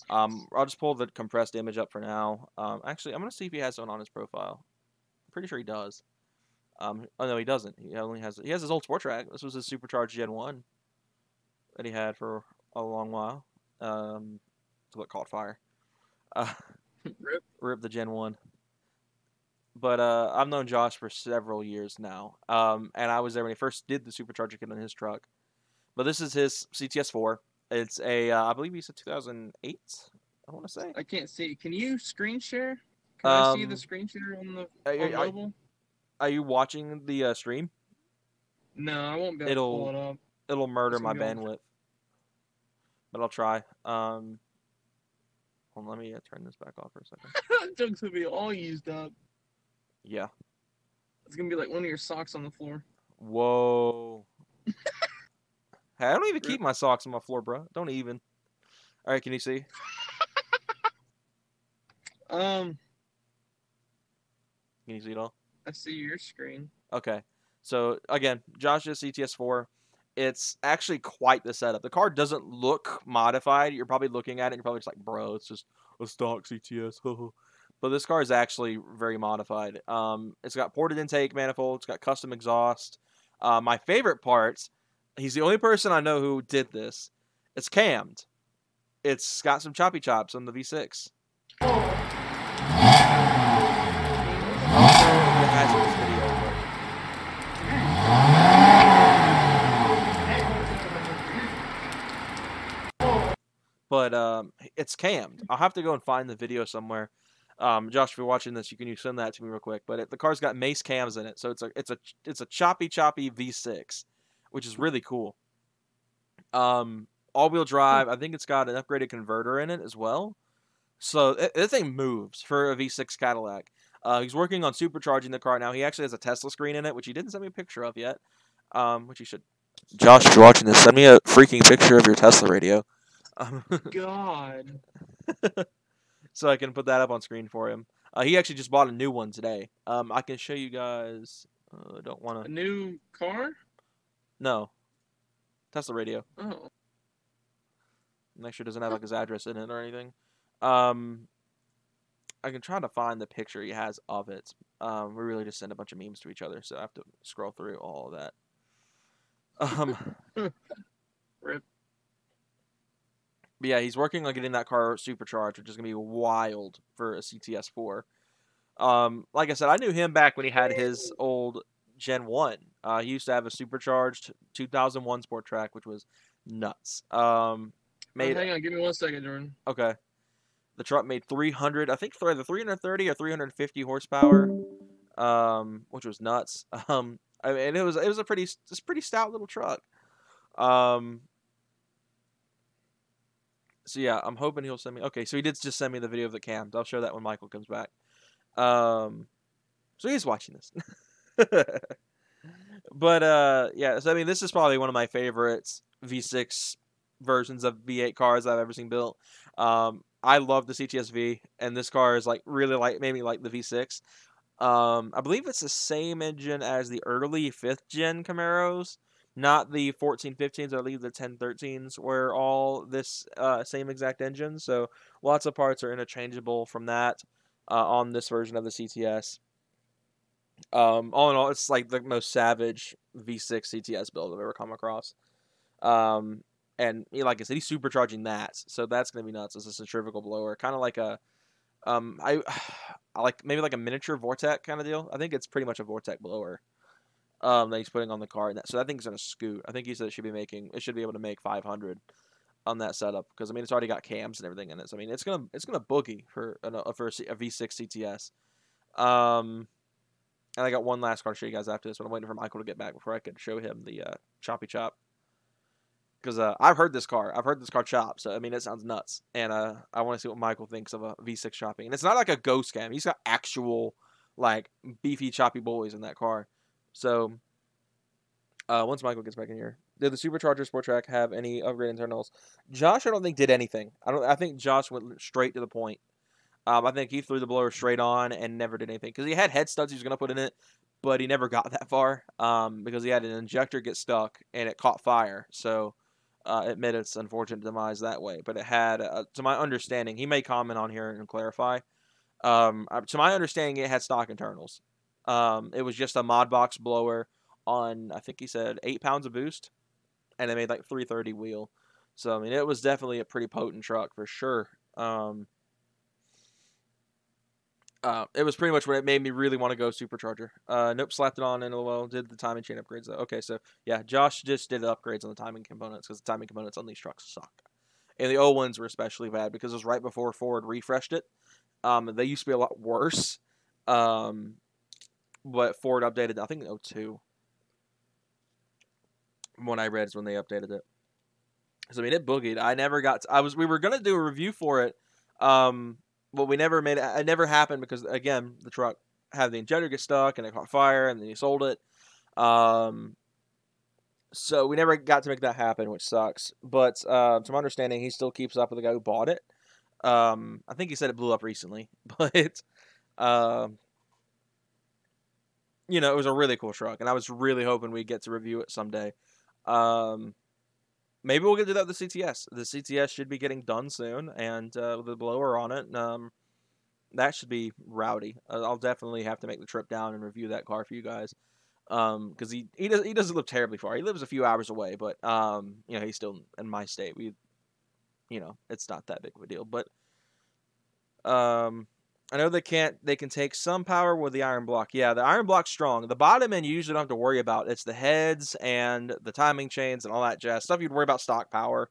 I'll just pull the compressed image up for now. Actually, I'm gonna see if he has one on his profile. I'm pretty sure he does. Oh no, he doesn't. He has his old Sport Track. This was his supercharged Gen 1 that he had for a long while. Until it caught fire. Rip the Gen 1. But I've known Josh for several years now. And I was there when he first did the supercharger kit on his truck. But this is his CTS4. It's a, I believe he said 2008, I want to say. I can't see. Can you screen share? Can I see the screen share on the mobile? Are you watching the stream? No, I won't be able to pull it up. It'll murder my bandwidth. But I'll try. Hold on, let me turn this back off for a second. That joke's going to be all used up. Yeah. It's going to be like one of your socks on the floor. Whoa. Hey, I don't even keep my socks on my floor, bro. Don't even. All right, can you see? Can you see it all? I see your screen. Okay. So, again, Josh's CTS4. It's actually quite the setup. The car doesn't look modified. You're probably looking at it and you're probably just like, bro, it's just a stock CTS. But this car is actually very modified. It's got ported intake manifold. It's got custom exhaust. My favorite part, he's the only person I know who did this. It's cammed. It's got some choppy chops on the V6. But it's cammed. I'll have to go and find the video somewhere. Josh, if you're watching this, you can send that to me real quick. But the car's got Mace cams in it, so it's a choppy V6, which is really cool. All-wheel drive. I think it's got an upgraded converter in it as well. So this thing moves for a V6 Cadillac. He's working on supercharging the car now. He actually has a Tesla screen in it, which he didn't send me a picture of yet. Which he should. Josh, if you're watching this, send me a freaking picture of your Tesla radio. God. So I can put that up on screen for him. He actually just bought a new one today. I can show you guys. I don't want to. A new car? No. Tesla radio. Oh. Make sure it doesn't have like his address in it or anything. I can try to find the picture he has of it. We really just send a bunch of memes to each other, so I have to scroll through all of that. Rip. But yeah, he's working on getting that car supercharged, which is gonna be wild for a CTS 4. Like I said, I knew him back when he had his old Gen 1. He used to have a supercharged 2001 Sport Track, which was nuts. Hang on, give me 1 second, Jordan. Okay. The truck made 300, I think either 330 or 350 horsepower, which was nuts. I mean, it was a pretty stout little truck. So yeah, I'm hoping he'll send me. Okay, so he did just send me the video of the cams. I'll show that when Michael comes back. So he's watching this. But yeah, so I mean, this is probably one of my favorites V6 versions of V8 cars I've ever seen built. I love the CTS-V, and this car is like really made me like the V6. I believe it's the same engine as the early 5th gen Camaros, not the 1415s, or I believe the 1013s were all this same exact engine. So lots of parts are interchangeable from that on this version of the CTS. All in all, it's like the most savage V6 CTS build I've ever come across. And like I said, he's supercharging that, so that's gonna be nuts. It's a centrifugal blower, kind of like a I like maybe like a miniature Vortec kind of deal. I think it's pretty much a Vortec blower that he's putting on the car. So that thing's gonna scoot. I think he said it should be able to make 500 on that setup, because I mean it's already got cams and everything in it. So I mean it's gonna boogie for a V6 CTS. And I got one last car to show you guys after this, but I'm waiting for Michael to get back before I could show him the Choppy Chop. Because I've heard this car chop, so I mean it sounds nuts, and I want to see what Michael thinks of a V6 chopping. And it's not like a ghost cam; he's got actual like beefy choppy boys in that car. So once Michael gets back in here, did the Supercharger Sport Track have any upgrade internals? Josh, I don't think did anything. I think Josh went straight to the point. I think he threw the blower straight on and never did anything, because he had head studs he was gonna put in it, but he never got that far because he had an injector get stuck and it caught fire. So. It met its unfortunate demise that way, but it had, to my understanding, he may comment on here and clarify. To my understanding, it had stock internals. It was just a mod box blower on, I think he said 8 pounds of boost, and it made like 330 wheel. So I mean, it was definitely a pretty potent truck for sure. It was pretty much what it made me really want to go supercharger. Nope, slapped it on and well, did the timing chain upgrades though. Okay, so yeah, Josh just did the upgrades on the timing components, because the timing components on these trucks suck. And the old ones were especially bad because it was right before Ford refreshed it. They used to be a lot worse. But Ford updated, I think in 02. When I read is when they updated it. So I mean, it boogied. I never got we were gonna do a review for it. But we never made it. It never happened because, again, the truck had the injector get stuck and it caught fire, and then he sold it. So we never got to make that happen, which sucks. But to my understanding, he still keeps up with the guy who bought it. I think he said it blew up recently, but it was a really cool truck, and I was really hoping we'd get to review it someday. Maybe we'll get to that with the CTS. The CTS should be getting done soon, and with the blower on it, that should be rowdy. I'll definitely have to make the trip down and review that car for you guys, because he doesn't live terribly far. He lives a few hours away, but he's still in my state. It's not that big of a deal. But I know they can take some power with the iron block. Yeah, the iron block's strong. The bottom end you usually don't have to worry about. It's the heads and the timing chains and all that jazz. Stuff you'd worry about stock power.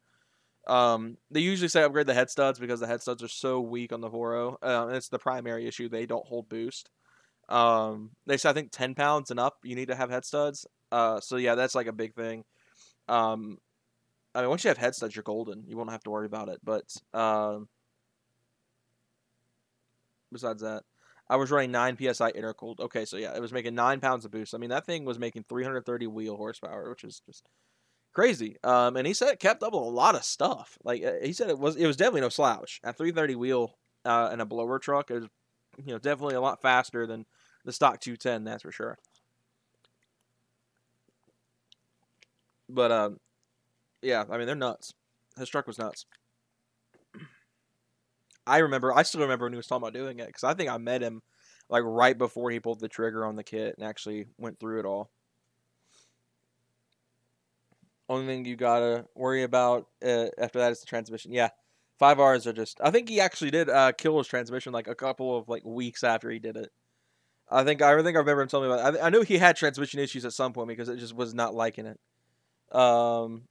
They usually say upgrade the head studs because the head studs are so weak on the Voro. And it's the primary issue. They don't hold boost. They say I think 10 pounds and up you need to have head studs. So yeah, that's like a big thing. I mean, once you have head studs, you're golden. You won't have to worry about it. But besides that, I was running 9 PSI intercooled. Okay, so yeah, it was making 9 pounds of boost. I mean, that thing was making 330 wheel horsepower, which is just crazy. And he said it kept up with a lot of stuff. Like he said, it was definitely no slouch. At 330 wheel in a blower truck, it was definitely a lot faster than the stock 210. That's for sure. But yeah, I mean they're nuts. His truck was nuts. I still remember when he was talking about doing it, because I think I met him like right before he pulled the trigger on the kit and actually went through it all. Only thing you gotta worry about after that is the transmission. Yeah, 5Rs are just. I think he actually did kill his transmission like a couple of like weeks after he did it. I remember him telling me about it. I knew he had transmission issues at some point because it just was not liking it. Trans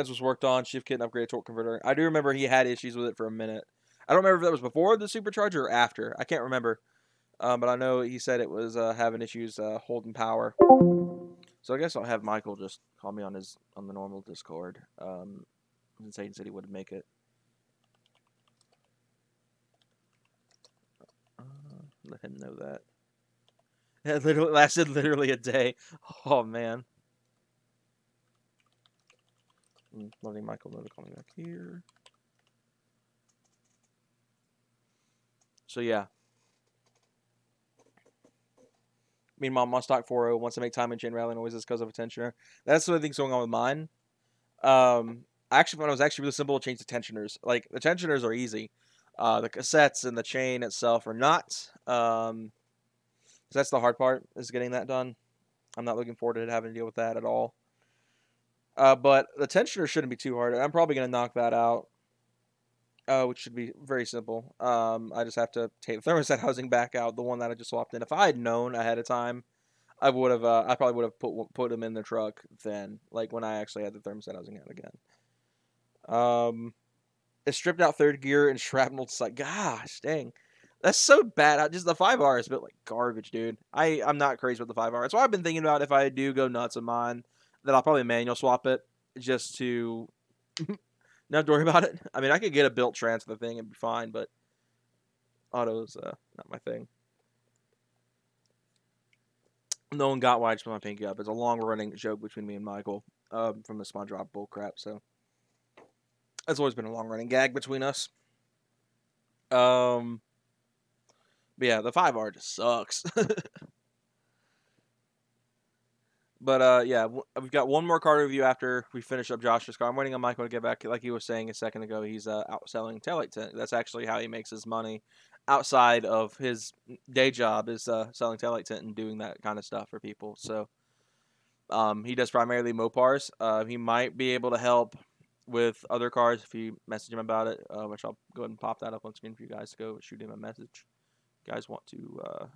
was worked on, shift kit and upgraded torque converter. I do remember he had issues with it for a minute. I don't remember if that was before the supercharger or after. I can't remember. But I know he said it was having issues holding power. So I guess I'll have Michael just call me on the normal Discord. Since he said he wouldn't make it. Let him know that. It literally lasted a day. Oh man. Letting Michael know to call me back here. So yeah. Meanwhile, Mustock 4.0 wants to make time in chain rattling noises because of a tensioner. That's the only thing's going on with mine. I actually found it was actually really simple to change the tensioners. Like, the tensioners are easy. The cassettes and the chain itself are not. So that's the hard part, is getting that done. I'm not looking forward to having to deal with that at all. But the tensioner shouldn't be too hard. I'm probably going to knock that out. Which should be very simple. I just have to take the thermostat housing back out, the one that I just swapped in. If I had known ahead of time, I would have. I probably would have put them in the truck then, like when I actually had the thermostat housing out again. It stripped out third gear and shrapnel. It's like, gosh, dang, that's so bad. Just the 5R is a bit like garbage, dude. I'm not crazy with the 5R. That's why I've been thinking about if I do go nuts on mine, that I'll probably manual swap it just to. Not have to worry about it. I mean, I could get a built trans for the thing and be fine, but auto's not my thing. No one got why I just put my pinky up. It's a long-running joke between me and Michael from the SpongeBob bullcrap, so that's always been a long-running gag between us. But yeah, the 5R just sucks. But, yeah, we've got one more car review after we finish up Josh's car. I'm waiting on Michael to get back. Like he was saying a second ago, he's out selling taillight tint. That's actually how he makes his money outside of his day job, is selling taillight tint and doing that kind of stuff for people. So he does primarily Mopars. He might be able to help with other cars if you message him about it, which I'll go ahead and pop that up on screen for you guys to go shoot him a message. If you guys want to...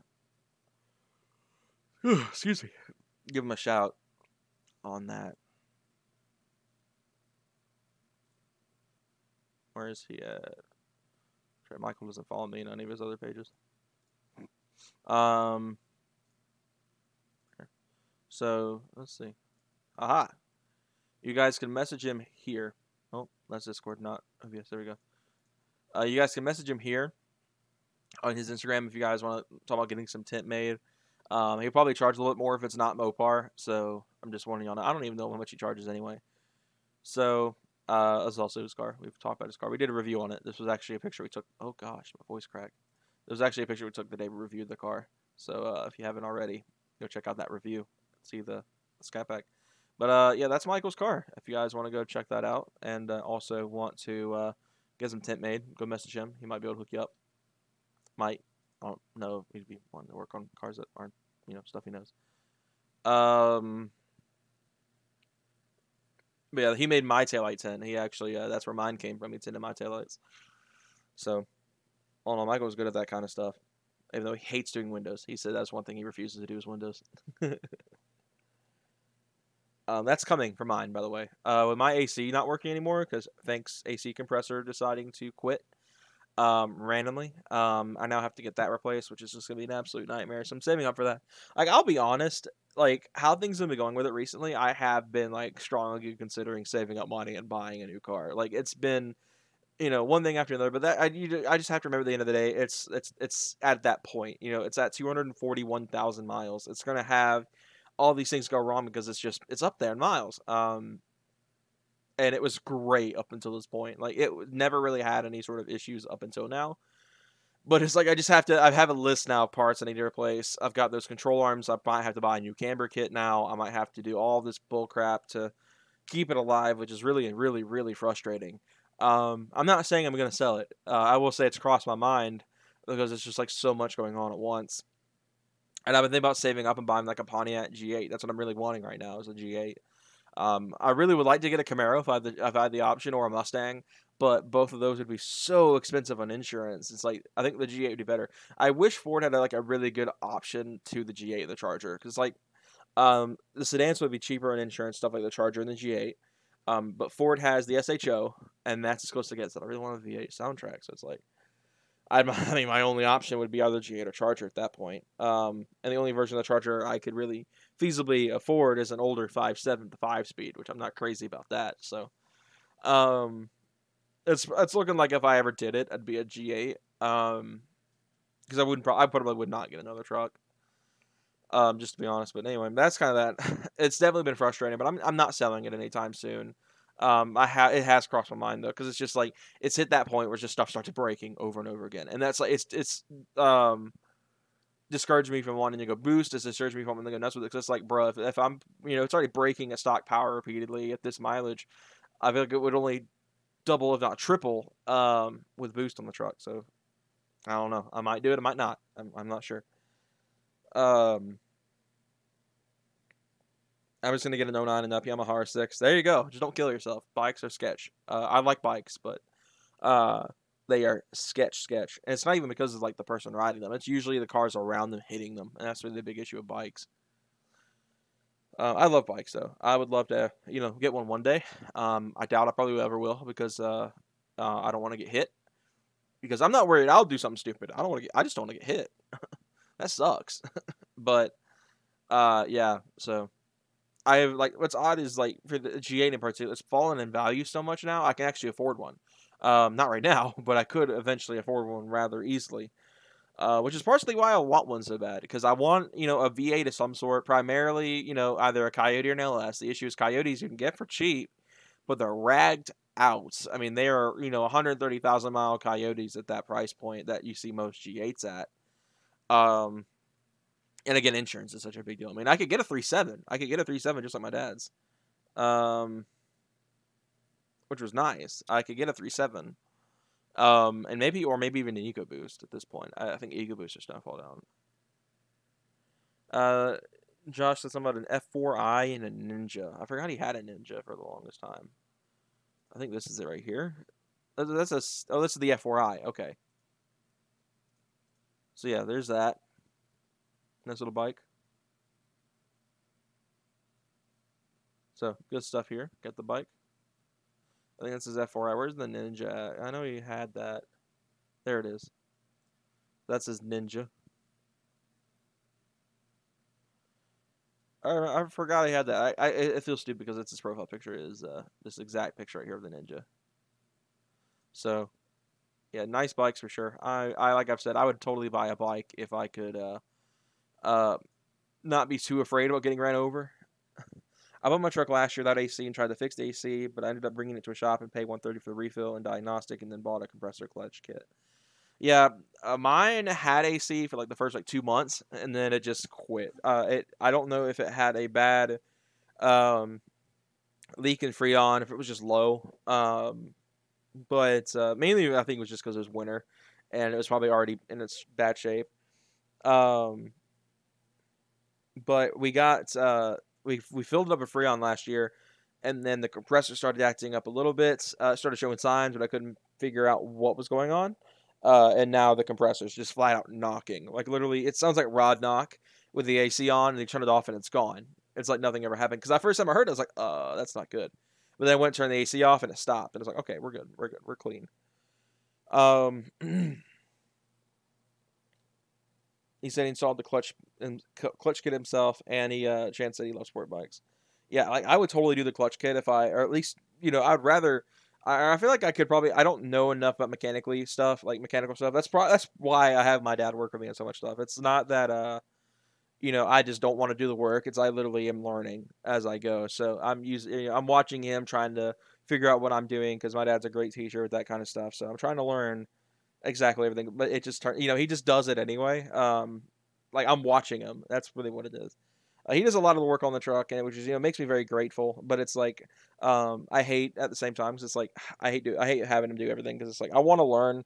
excuse me. Give him a shout on that. Where is he at? Sure, Michael doesn't follow me on any of his other pages. So let's see. Aha! You guys can message him here. Oh, that's Discord, not OBS. There we go. You guys can message him here on his Instagram if you guys want to talk about getting some tint made. He'll probably charge a little bit more if it's not Mopar, so I'm just warning you on that. I don't even know how much he charges anyway. So, this is also his car. We've talked about his car. We did a review on it. This was actually a picture we took. Oh gosh, my voice cracked. This was actually a picture we took the day we reviewed the car. So, if you haven't already, go check out that review. See the Scat Pack. But, yeah, that's Michael's car. If you guys want to go check that out and also want to get some tint made, go message him. He might be able to hook you up. Might. I don't know if he'd be wanting to work on cars that aren't, stuff he knows. But yeah, he made my taillight tint. He actually, that's where mine came from. He tinted my taillights. So, all in all, Michael was good at that kind of stuff. Even though he hates doing windows. He said that's one thing he refuses to do is windows. That's coming for mine, by the way. With my AC not working anymore, because thanks AC compressor deciding to quit. Randomly. I now have to get that replaced, which is just gonna be an absolute nightmare. So I'm saving up for that. Like, I'll be honest, like how things have been going with it recently, I have been like strongly considering saving up money and buying a new car. Like, it's been, one thing after another. But that I just have to remember at the end of the day, it's at that point. It's at 241,000 miles. It's gonna have all these things go wrong because it's up there in miles. And it was great up until this point. Like, it never really had any sort of issues up until now. But it's like, I have a list now of parts I need to replace. I've got those control arms. I might have to buy a new camber kit now. I might have to do all this bull crap to keep it alive, which is really, really, really frustrating. I'm not saying I'm going to sell it. I will say it's crossed my mind because it's just like so much going on at once. And I've been thinking about saving up and buying like a Pontiac G8. That's what I'm really wanting right now, is a G8. I really would like to get a Camaro if I had the option, or a Mustang, but both of those would be so expensive on insurance. It's like I think the G8 would be better. I wish Ford had like a really good option to the G8, the Charger, because like the sedans would be cheaper on insurance stuff like the Charger and the G8. But Ford has the SHO, and that's as close to get. So I really want a V8 soundtrack. So it's like, I mean, my only option would be either G8 or Charger at that point. And the only version of the Charger I could really feasibly afford is an older 5.7 to 5-speed, which I'm not crazy about that. So, it's looking like if I ever did it, I'd be a G8. Because I probably would not get another truck. Just to be honest, but anyway, that's kind of that. It's definitely been frustrating, but I'm not selling it anytime soon. It has crossed my mind though, because it's just like it's hit that point where just stuff starts breaking over and over again, and that's like it's discouraged me from wanting to go boost. It's discouraged me from wanting to go nuts with it. Because it's like, bro, if I'm it's already breaking at stock power repeatedly at this mileage, I feel like it would only double if not triple with boost on the truck. So I don't know. I might do it. I might not. I'm not sure. I'm just gonna get an 09 and up Yamaha R6. There you go. Just don't kill yourself. Bikes are sketch. I like bikes, but they are sketch. And it's not even because of like the person riding them. It's usually the cars around them hitting them, and that's really the big issue with bikes. I love bikes though. I would love to get one day. I doubt I probably ever will because I don't want to get hit. Because I'm not worried I'll do something stupid. I just don't want to get hit. That sucks. But yeah, so I have what's odd is like for the G8 in particular, it's fallen in value so much now. I can actually afford one. Not right now, but I could eventually afford one rather easily. Which is partially why I want one so bad, because I want a V8 of some sort, primarily either a Coyote or an LS. The issue is Coyotes you can get for cheap, but they're ragged out. I mean, they are 130,000 mile Coyotes at that price point that you see most G8s at. And again, insurance is such a big deal. I mean, I could get a 3.7. I could get a 3.7 just like my dad's. Which was nice. I could get a 3.7. And maybe even an EcoBoost at this point. I think EcoBoost is going to fall down. Josh said something about an F4i and a Ninja. I forgot he had a Ninja for the longest time. I think this is it right here. This is the F4i. Okay. So yeah, there's that. Nice little bike. So, good stuff here. Got the bike. I think this is F4i. Where's the Ninja? I know he had that. There it is. That's his Ninja. I forgot he had that. I feel stupid because it's his profile picture is this exact picture right here of the Ninja. So, yeah, nice bikes for sure. I like I've said, I would totally buy a bike if I could not be too afraid about getting ran over. I bought my truck last year without AC and tried to fix the AC, but I ended up bringing it to a shop and paid $130 for the refill and diagnostic, and then bought a compressor clutch kit. Yeah, mine had AC for like the first 2 months, and then it just quit. I don't know if it had a bad leak in Freon, if it was just low. But mainly I think it was just because it was winter, and it was probably already in its bad shape. But we got we filled it up with Freon last year, and then the compressor started acting up a little bit. Started showing signs, but I couldn't figure out what was going on. And now the compressor's just flat out knocking. Like literally, it sounds like rod knock with the AC on, and you turn it off and it's gone. It's like nothing ever happened. Because the first time I heard it, I was like, that's not good. But then I went and turned the AC off and it stopped. And I was like, okay, we're good. We're good. We're clean. He said he installed the clutch kit himself, and Chance said he loves sport bikes. Yeah, I would totally do the clutch kit if or at least, I'd rather. I feel like I could probably. I don't know enough about mechanical stuff. That's why I have my dad work with me on so much stuff. It's not that I just don't want to do the work. It's I literally am learning as I go. So I'm watching him trying to figure out what I'm doing, because my dad's a great teacher with that kind of stuff. So I'm trying to learn exactly everything, but it just turns. He just does it anyway. Like I'm watching him. That's really what it is. He does a lot of the work on the truck, and which is makes me very grateful. But it's like I hate at the same time, because it's like I hate having him do everything, because it's like I want to learn,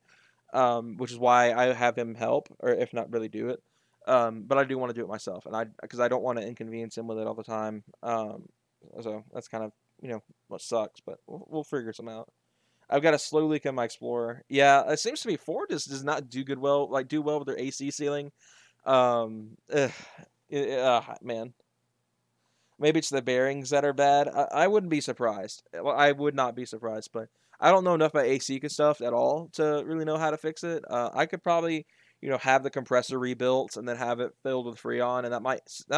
which is why I have him help, or if not really do it. But I do want to do it myself, and because I don't want to inconvenience him with it all the time. So that's kind of, what sucks, but we'll figure some out. I've got a slow leak in my Explorer. Yeah, it seems to me Ford does not do well with their AC sealing. Man. Maybe it's the bearings that are bad. I wouldn't be surprised. Well, I would not be surprised, but I don't know enough about AC stuff at all to really know how to fix it. I could probably, have the compressor rebuilt and then have it filled with Freon, and that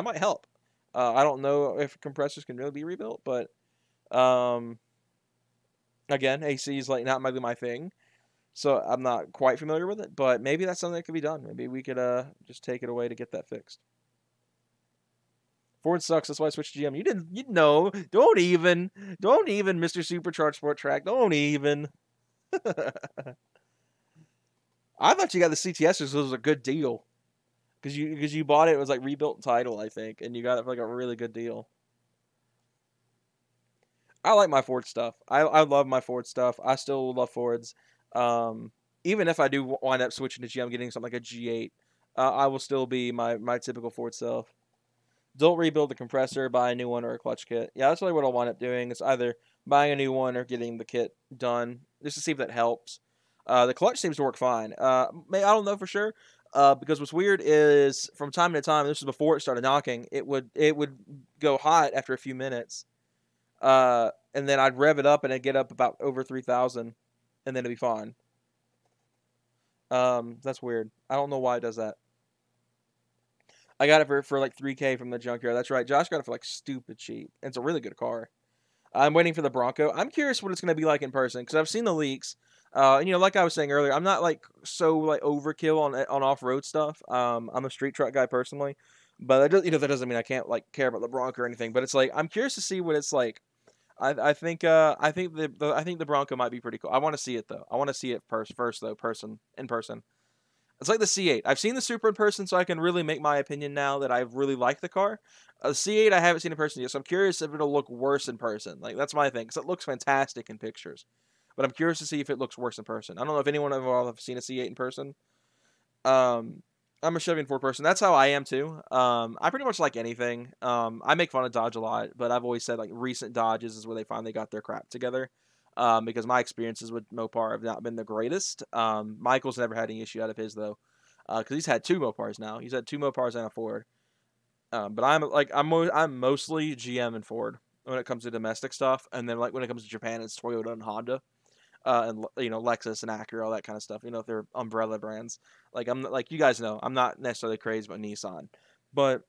might help. I don't know if compressors can really be rebuilt, but again, AC is like not really my thing, so I'm not quite familiar with it. But maybe that's something that could be done. Maybe we could just take it away to get that fixed. Ford sucks. That's why I switched to GM. You know. Don't even, Mr. Supercharged Sport Track. Don't even. I thought you got the CTS because it was a good deal. Because you bought it was like rebuilt title, I think, and you got it for like a really good deal. I like my Ford stuff. I love my Ford stuff. I still love Fords. Even if I do wind up switching to GM, getting something like a G8, I will still be my typical Ford self. Don't rebuild the compressor, buy a new one or a clutch kit. Yeah, that's really what I'll wind up doing. It's either buying a new one or getting the kit done, just to see if that helps. The clutch seems to work fine. I don't know for sure, because what's weird is from time to time, this was before it started knocking, it would go hot after a few minutes. And then I'd rev it up and it'd get up about over 3,000, and then it'd be fine. That's weird. I don't know why it does that. I got it for like $3K from the junkyard. That's right. Josh got it for like stupid cheap. It's a really good car. I'm waiting for the Bronco. I'm curious what it's going to be like in person because I've seen the leaks. Like I was saying earlier, I'm not like so like overkill on off-road stuff. I'm a street truck guy personally, but that doesn't mean I can't like care about the Bronco or anything. But it's like I'm curious to see what it's like. I think the Bronco might be pretty cool. I want to see it though. I want to see it first though, in person. It's like the C8. I've seen the Supra in person, so I can really make my opinion now that I really like the car. The C8 I haven't seen in person yet, so I'm curious if it'll look worse in person. Like that's my thing, because it looks fantastic in pictures. But I'm curious to see if it looks worse in person. I don't know if anyone of y'all have seen a C8 in person. I'm a Chevy and Ford person. That's how I am too. I pretty much like anything. I make fun of Dodge a lot, but I've always said like recent Dodges is where they finally got their crap together. Because my experiences with Mopar have not been the greatest. Michael's never had any issue out of his though, because he's had 2 Mopars now. He's had 2 Mopars and a Ford. But I'm mostly GM and Ford when it comes to domestic stuff, and then like when it comes to Japan, it's Toyota and Honda, and Lexus and Acura, all that kind of stuff. If they're umbrella brands. Like you guys know, I'm not necessarily crazy about Nissan, but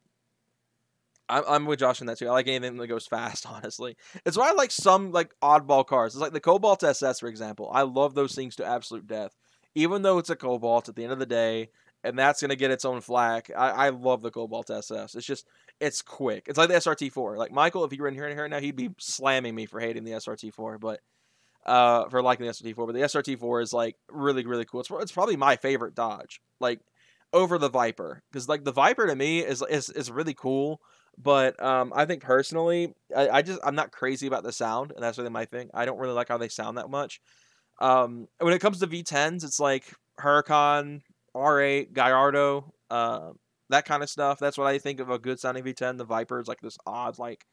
I'm with Josh on that too. I like anything that goes fast, honestly. It's why I like some like oddball cars. It's like the Cobalt SS, for example. I love those things to absolute death. Even though it's a Cobalt at the end of the day, and that's going to get its own flack, I love the Cobalt SS. It's quick. It's like the SRT4. Like Michael, if he were in here right now, he'd be slamming me for hating the SRT4, but for liking the SRT4. But the SRT4 is like really, really cool. It's probably my favorite Dodge, like over the Viper, because like the Viper to me is really cool. But I think personally, I'm not crazy about the sound, and that's really my thing. I don't really like how they sound that much. When it comes to V10s, it's like Huracan, R8, Gallardo, that kind of stuff. That's what I think of a good sounding V10. The Viper is like this odd, like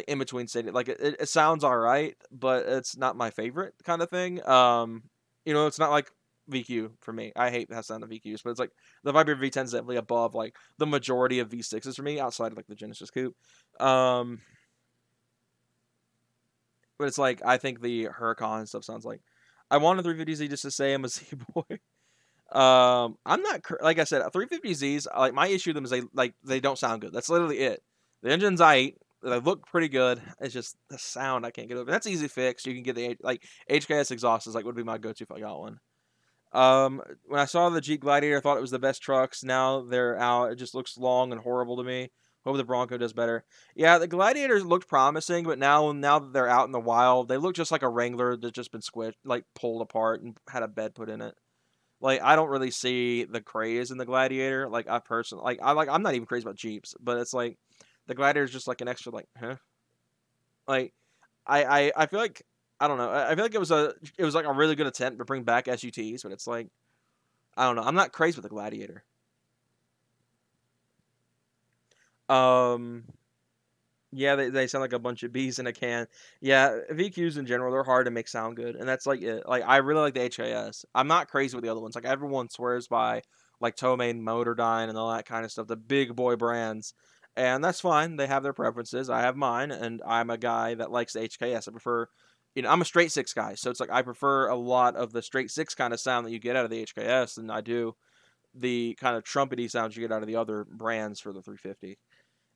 in between state. Like it sounds all right, but it's not my favorite kind of thing. It's not like VQ for me. I hate the sound of VQs, but it's like the Viper V10 is definitely above like the majority of V6s for me outside of like the Genesis Coupe. But it's like I think the Huracan stuff sounds like I want a 350Z just to say I'm a Z boy. I'm not like I said, 350Zs. Like my issue with them is they don't sound good. That's literally it. The engine's aight. They look pretty good. It's just the sound I can't get over. That's easy fix. You can get the HKS exhaust is like would be my go-to if I got one. When I saw the Jeep Gladiator, I thought it was the best trucks. Now they're out. It just looks long and horrible to me. Hope the Bronco does better. Yeah, the Gladiators looked promising, but now that they're out in the wild, they look just like a Wrangler that's just been pulled apart and had a bed put in it. Like I don't really see the craze in the Gladiator. Like I personally I'm not even crazy about Jeeps, but it's like the Gladiator is just like an extra huh? Like I feel like I don't know. I feel like it was like a really good attempt to bring back SUTs, but it's like I don't know. I'm not crazy with the Gladiator. Yeah, they sound like a bunch of bees in a can. Yeah, VQs in general, they're hard to make sound good, and that's like it. Like I really like the HAS. I'm not crazy with the other ones. Like everyone swears by like Tomei, Motordyne, and all that kind of stuff, the big boy brands, and that's fine. They have their preferences. I have mine, and I'm a guy that likes the HKS. I prefer, I'm a straight six guy, so it's like I prefer a lot of the straight six kind of sound that you get out of the HKS than I do the kind of trumpety sounds you get out of the other brands for the 350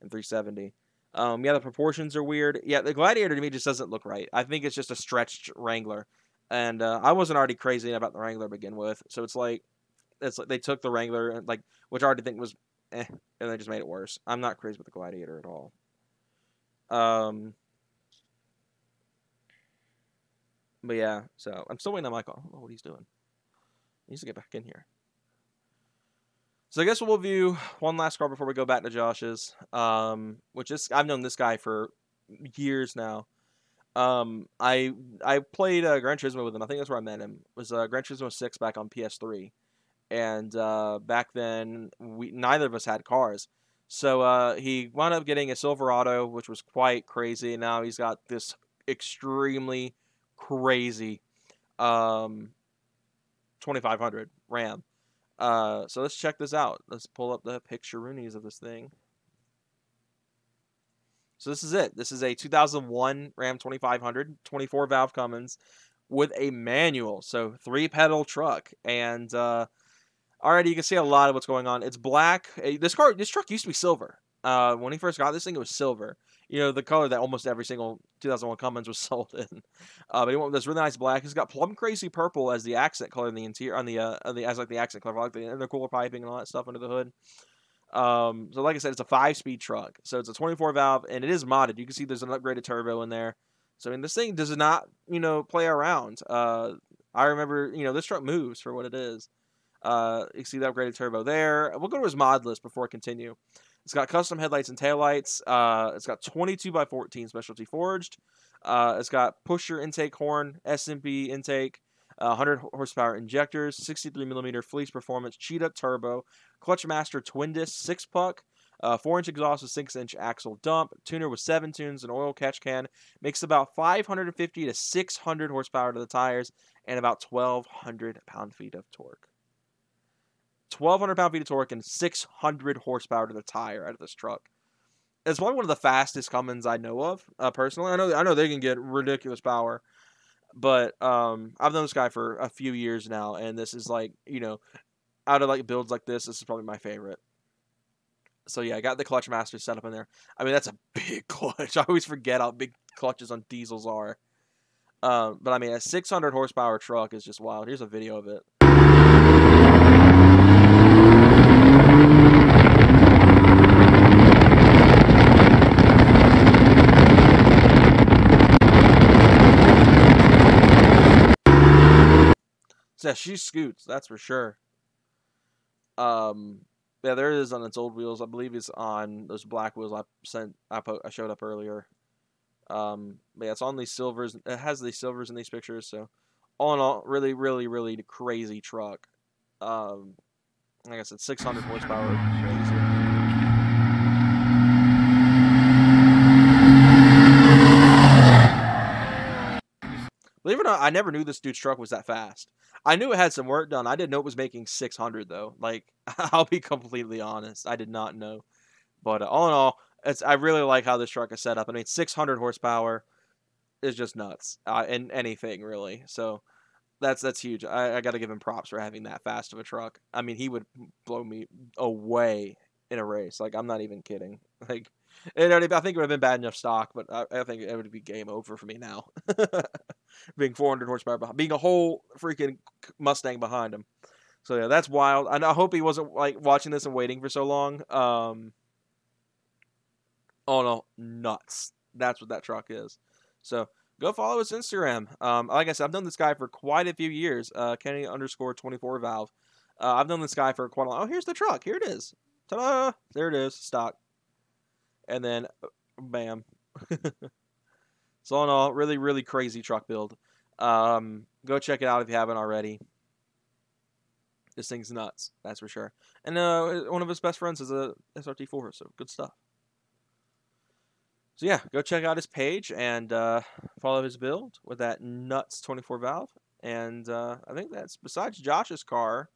and 370. Yeah, the proportions are weird. Yeah, the Gladiator to me just doesn't look right. I think it's just a stretched Wrangler, and I wasn't already crazy about the Wrangler to begin with. So it's like they took the Wrangler and like, which I already think was, and they just made it worse. I'm not crazy with the Gladiator at all. But yeah, so I'm still waiting on Michael. I don't know what he's doing. He needs to get back in here. So I guess we'll view one last car before we go back to Josh's, which is, I've known this guy for years now. I played Gran Turismo with him. I think that's where I met him. It was Gran Turismo 6 back on PS3, and back then neither of us had cars. So he wound up getting a Silverado, which was quite crazy. And now he's got this extremely crazy 2500 Ram. So let's check this out. Let's pull up the picture-roonies of this thing. So this is it. This is a 2001 Ram 2500, 24-valve Cummins with a manual. So 3-pedal truck. And already you can see a lot of what's going on. It's black. This truck used to be silver. When he first got this thing, it was silver. The color that almost every single 2001 Cummins was sold in. But he went with this really nice black. He's got plum crazy purple as the accent color in the interior, as like the accent color, like the intercooler piping and all that stuff under the hood. So like I said, it's a 5-speed truck. So it's a 24-valve, and it is modded. You can see there's an upgraded turbo in there. So I mean, this thing does not, play around. I remember, this truck moves for what it is. You can see the upgraded turbo there. We'll go to his mod list before I continue. It's got custom headlights and taillights. It's got 22x14 specialty forged. It's got pusher intake horn, SMP intake, 100 horsepower injectors, 63mm fleece performance, cheetah turbo, clutch master twin disc 6-puck, 4-inch exhaust with 6-inch axle dump, tuner with 7 tunes, an oil catch can. Makes about 550 to 600 horsepower to the tires and about 1,200 pound-feet of torque. 1,200 pound-feet of torque and 600 horsepower to the tire out of this truck. It's probably one of the fastest Cummins I know of, personally. I know they can get ridiculous power, but I've known this guy for a few years now, and this is like, out of like builds like this is probably my favorite. So yeah, I got the clutch master set up in there. I mean, that's a big clutch. I always forget how big clutches on diesels are. But I mean, a 600 horsepower truck is just wild. Here's a video of it. Yeah, she scoots, that's for sure. Yeah, there it is on its old wheels. I believe it's on those black wheels I showed up earlier. But yeah, it's on these silvers. It has these silvers in these pictures. So, all in all, really, really, really crazy truck. Like I said, 600 horsepower. Crazy. Believe it or not, I never knew this dude's truck was that fast. I knew it had some work done. I didn't know it was making 600 though. Like, I'll be completely honest, I did not know. But all in all, I really like how this truck is set up. I mean, 600 horsepower is just nuts in anything really. So that's huge. I got to give him props for having that fast of a truck. I mean, he would blow me away in a race. Like, I'm not even kidding. Like, I think it would have been bad enough stock, but I think it would be game over for me now. Being 400 horsepower behind, being a whole freaking Mustang behind him. So yeah, that's wild. And I hope he wasn't like watching this and waiting for so long. Oh no, nuts. That's what that truck is. So go follow his Instagram. Like I said, I've known this guy for quite a few years. Kenny_24valve. I've known this guy for quite a long. Oh, here's the truck. Here it is. Ta-da! There it is. Stock. And then, bam. So all in all, really, really crazy truck build. Go check it out if you haven't already. This thing's nuts, that's for sure. And one of his best friends is a SRT4, so good stuff. So yeah, go check out his page and follow his build with that nuts 24 valve. And I think that's, besides Josh's car,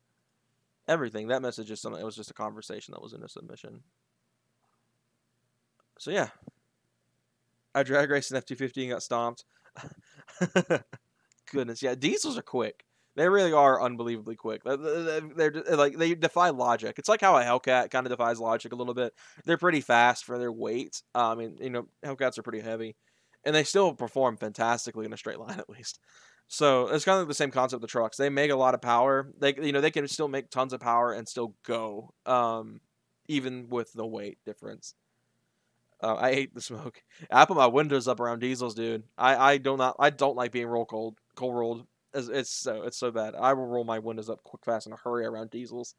everything. That message is something. It was just a conversation that was in a submission. So yeah, I drag raced an F-250 and got stomped. Goodness, yeah, diesels are quick. They really are unbelievably quick. They're like, they defy logic. It's like how a Hellcat kind of defies logic a little bit. They're pretty fast for their weight. I mean, you know, Hellcats are pretty heavy, and they still perform fantastically in a straight line at least. So it's kind of like the same concept with the trucks. They make a lot of power. They can still make tons of power and still go, even with the weight difference. I hate the smoke. I put my windows up around diesels, dude. I don't like being cold rolled. It's so bad. I will roll my windows up quick, fast, in a hurry around diesels.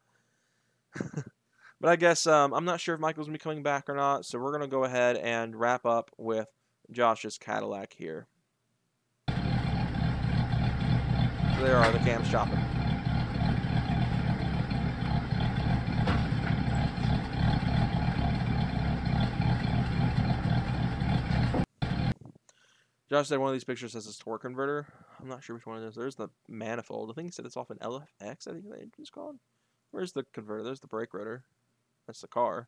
But I guess I'm not sure if Michael's gonna be coming back or not. So we're gonna go ahead and wrap up with Josh's Cadillac here. There are the cams chopping. Josh said one of these pictures has a torque converter. I'm not sure which one it is. There's the manifold. I think he said it's off an LFX, I think it's called. Where's the converter? There's the brake rotor. That's the car.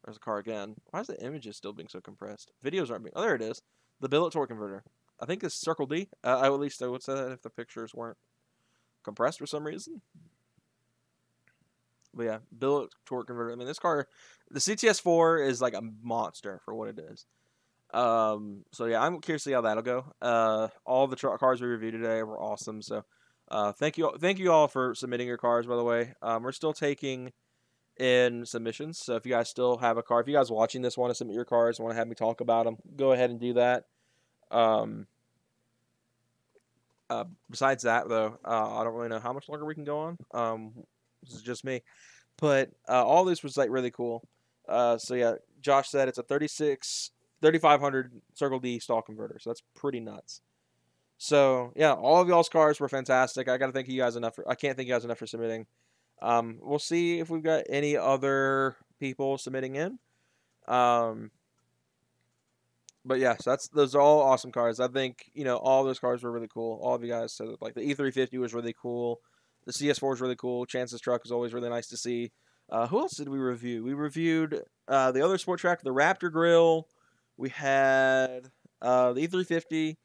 There's the car again. Why is the images still being so compressed? Videos aren't being... Oh, there it is. The billet torque converter. I think it's Circle D. At least I would say that if the pictures weren't compressed for some reason. But yeah, billet torque converter. I mean, this car... The CTS4 is like a monster for what it is. So yeah, I'm curious to see how that'll go. All the cars we reviewed today were awesome. So, thank you all for submitting your cars, by the way. We're still taking in submissions. So if you guys still have a car, if you guys watching this want to submit your cars, want to have me talk about them, go ahead and do that. Besides that though, I don't really know how much longer we can go on. This is just me, but, all this was like really cool. So yeah, Josh said it's a 3500 Circle D stall converter, so that's pretty nuts. So yeah, all of y'all's cars were fantastic. I gotta thank you guys enough for. I can't thank you guys enough for submitting. We'll see if we've got any other people submitting in. But yeah, so those are all awesome cars. I think all those cars were really cool. All of you guys said like the E350 was really cool. The CS4 is really cool. Chance's truck is always really nice to see. Who else did we review? We reviewed the other sport track, the Raptor Grill. We had the E350.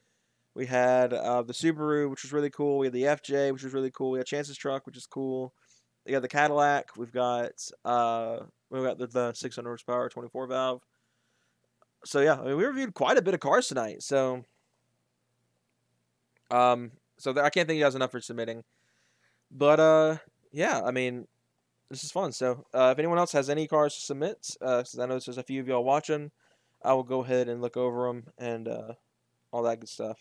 We had the Subaru, which was really cool. We had the FJ, which was really cool. We had Chance's truck, which is cool. We got the Cadillac. We've got the 600 horsepower 24 valve. So yeah, I mean, we reviewed quite a bit of cars tonight. So I can't thank you guys enough for submitting. But yeah, I mean, this is fun. So if anyone else has any cars to submit, since I know there's a few of y'all watching, I will go ahead and look over them and all that good stuff.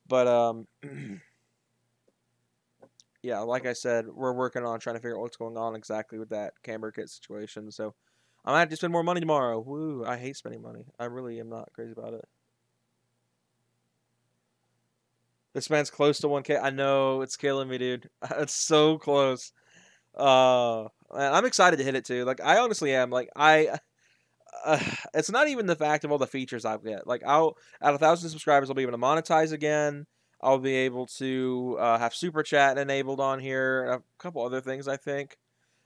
But yeah, like I said, we're working on trying to figure out what's going on exactly with that camber kit situation. So I might have to spend more money tomorrow. Woo! I hate spending money. I really am not crazy about it. This man's close to 1K. I know, it's killing me, dude. It's so close. I'm excited to hit it too. Like, I honestly am. Like, it's not even the fact of all the features I've got. Like, at 1,000 subscribers, I'll be able to monetize again. I'll be able to have Super Chat enabled on here. And a couple other things, I think.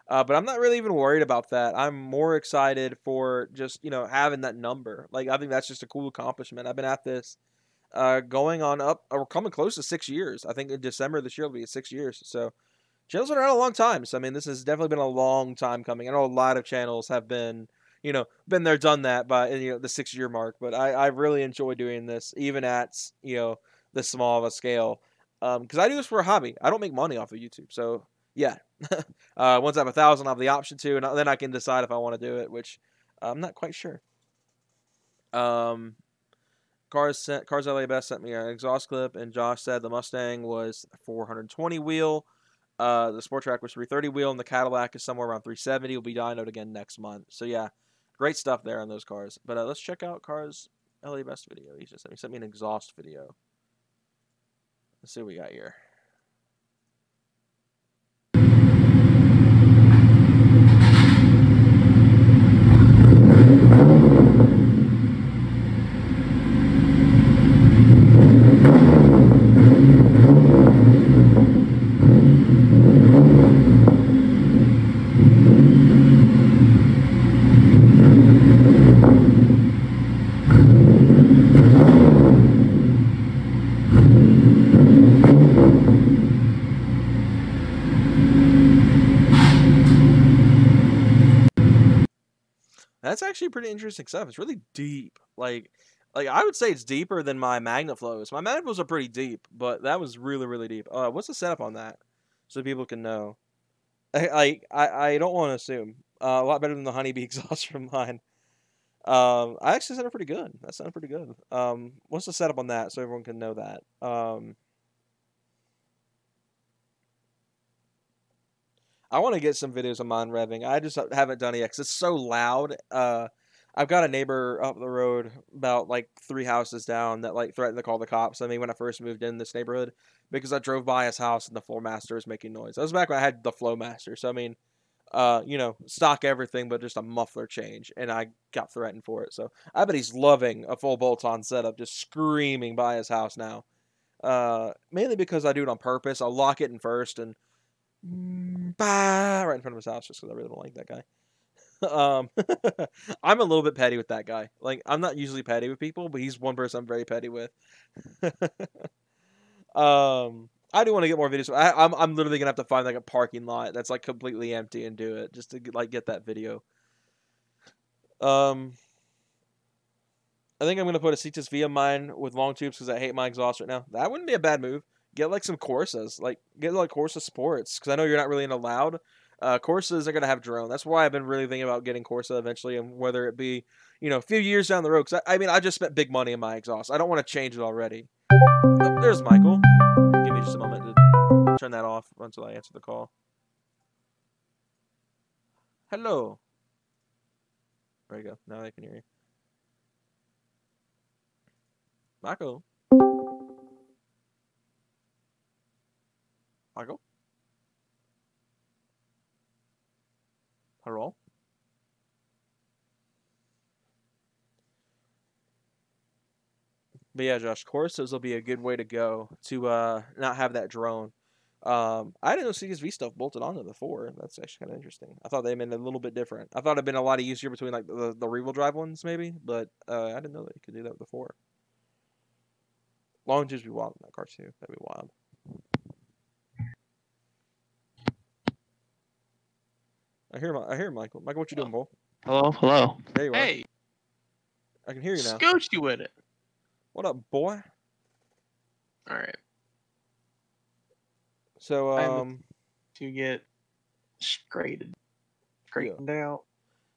But I'm not really even worried about that. I'm more excited for just, having that number. Like, I think that's just a cool accomplishment. I've been at this going on up, or coming close to 6 years. I think in December this year will be 6 years. So, channels have been around a long time. So, I mean, this has definitely been a long time coming. I know a lot of channels have been... been there, done that by the 6-year mark. But I really enjoy doing this, even at this small of a scale, because I do this for a hobby. I don't make money off of YouTube. So yeah, once I have 1,000, I have the option to, and then I can decide if I want to do it, which I'm not quite sure. Cars LA Best sent me an exhaust clip, and Josh said the Mustang was 420 wheel. The Sport Track was 330 wheel, and the Cadillac is somewhere around 370. Will be dynoed again next month. So yeah, great stuff there on those cars. But let's check out Cars LA Best video. He sent me an exhaust video. Let's see what we got here. actually pretty interesting stuff. It's really deep. Like I would say it's deeper than my magnet flows. My magnet flows are pretty deep, but that was really, really deep. What's the setup on that? So people can know. I don't want to assume. A lot better than the honeybee exhaust from mine. I actually sounded pretty good. That sounded pretty good. What's the setup on that so everyone can know that? I want to get some videos of mine revving. I just haven't done it yet because it's so loud. I've got a neighbor up the road about like 3 houses down that like threatened to call the cops on me when I first moved in this neighborhood because I drove by his house and the Flowmaster was making noise. That was back when I had the Flowmaster. So I mean, you know, stock everything but just a muffler change, and I got threatened for it. So I bet he's loving a full bolt-on setup, just screaming by his house now. Mainly because I do it on purpose. I'll lock it in first and bah, right in front of his house just because I really don't like that guy. I'm a little bit petty with that guy. Like, I'm not usually petty with people, but he's one person I'm very petty with. I do want to get more videos. I'm literally gonna have to find like a parking lot that's like completely empty and do it just to get that video. I think I'm gonna put a Cetus V on mine with long tubes because I hate my exhaust right now. That wouldn't be a bad move. Get like some Corsas, like get like Corsa Sports, because I know you're not really into loud. Corsas are gonna have drone. That's why I've been really thinking about getting Corsa eventually, and whether it be, you know, a few years down the road. Because I mean, I just spent big money in my exhaust. I don't want to change it already. Oh, there's Michael. Give me just a moment to turn that off until I answer the call. Hello. There you go. Now I can hear you. Michael. Michael? Hello? But yeah, Josh, Corsas will be a good way to go to not have that drone. I didn't know CSV stuff bolted onto the 4. That's actually kind of interesting. I thought they'd been a little bit different. I thought it'd been a lot easier between like the rear-wheel drive ones maybe, but I didn't know that you could do that with the 4. Long tubes be wild in that car too. That'd be wild. I hear Michael. Michael, what you doing, boy? Hello. There you are. Hey, I can hear you now. scooch you with it. What up, boy? All right. So, To get straightened out.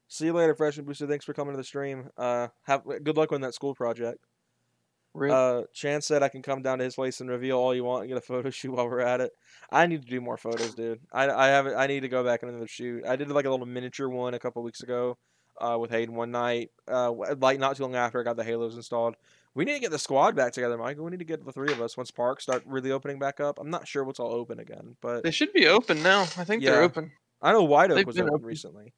see you later, Freshman Booster. Thanks for coming to the stream. Have good luck on that school project. Chance said I can come down to his place and reveal all you want and get a photo shoot while we're at it. I need to do more photos, dude. I need to go back and another shoot. I did like a little miniature one a couple weeks ago with Hayden one night. Like not too long after I got the Halos installed. We need to get the squad back together, Michael. We need to get the 3 of us once parks start really opening back up. I'm not sure what's all open again, but They should be open now. I think they're open. I know White Oak They've was been open open. recently.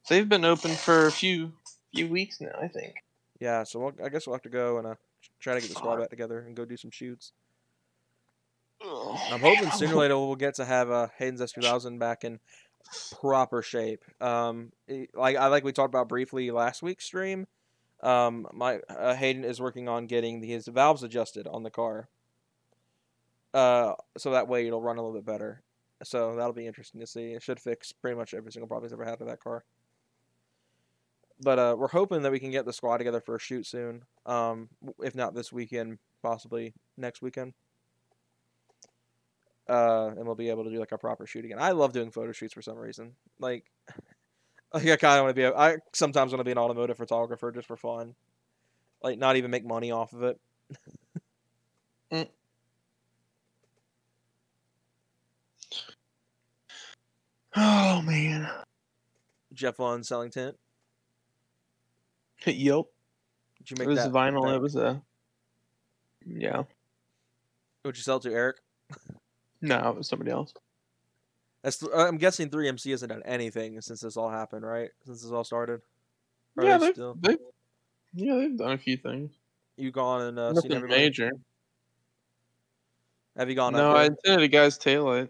They've been open for a few weeks now, I think. Yeah, so I guess we'll have to go and try to get the squad back together and go do some shoots. I'm hoping sooner or later we'll get to have Hayden's S2000 back in proper shape. Like we talked about briefly last week's stream. My Hayden is working on getting his valves adjusted on the car. So that way it'll run a little bit better. So that'll be interesting to see. It should fix pretty much every single problem he's ever had with that car. But we're hoping that we can get the squad together for a shoot soon. If not this weekend, possibly next weekend. And we'll be able to do like a proper shoot again. I love doing photo shoots for some reason. Like I kind of want to be. I sometimes want to be an automotive photographer just for fun. Like not even make money off of it. Oh man. Jeff Lund selling tent. Yep. Did you make It was that? vinyl. It was a. Yeah. Would you sell it to Eric? No, it was somebody else. I'm guessing 3MC hasn't done anything since this all happened, right? Since this all started. Or Yeah, they they've done a few things. You gone and seen Nothing everybody? major. Have you gone No, up I there? intended a guy's taillight.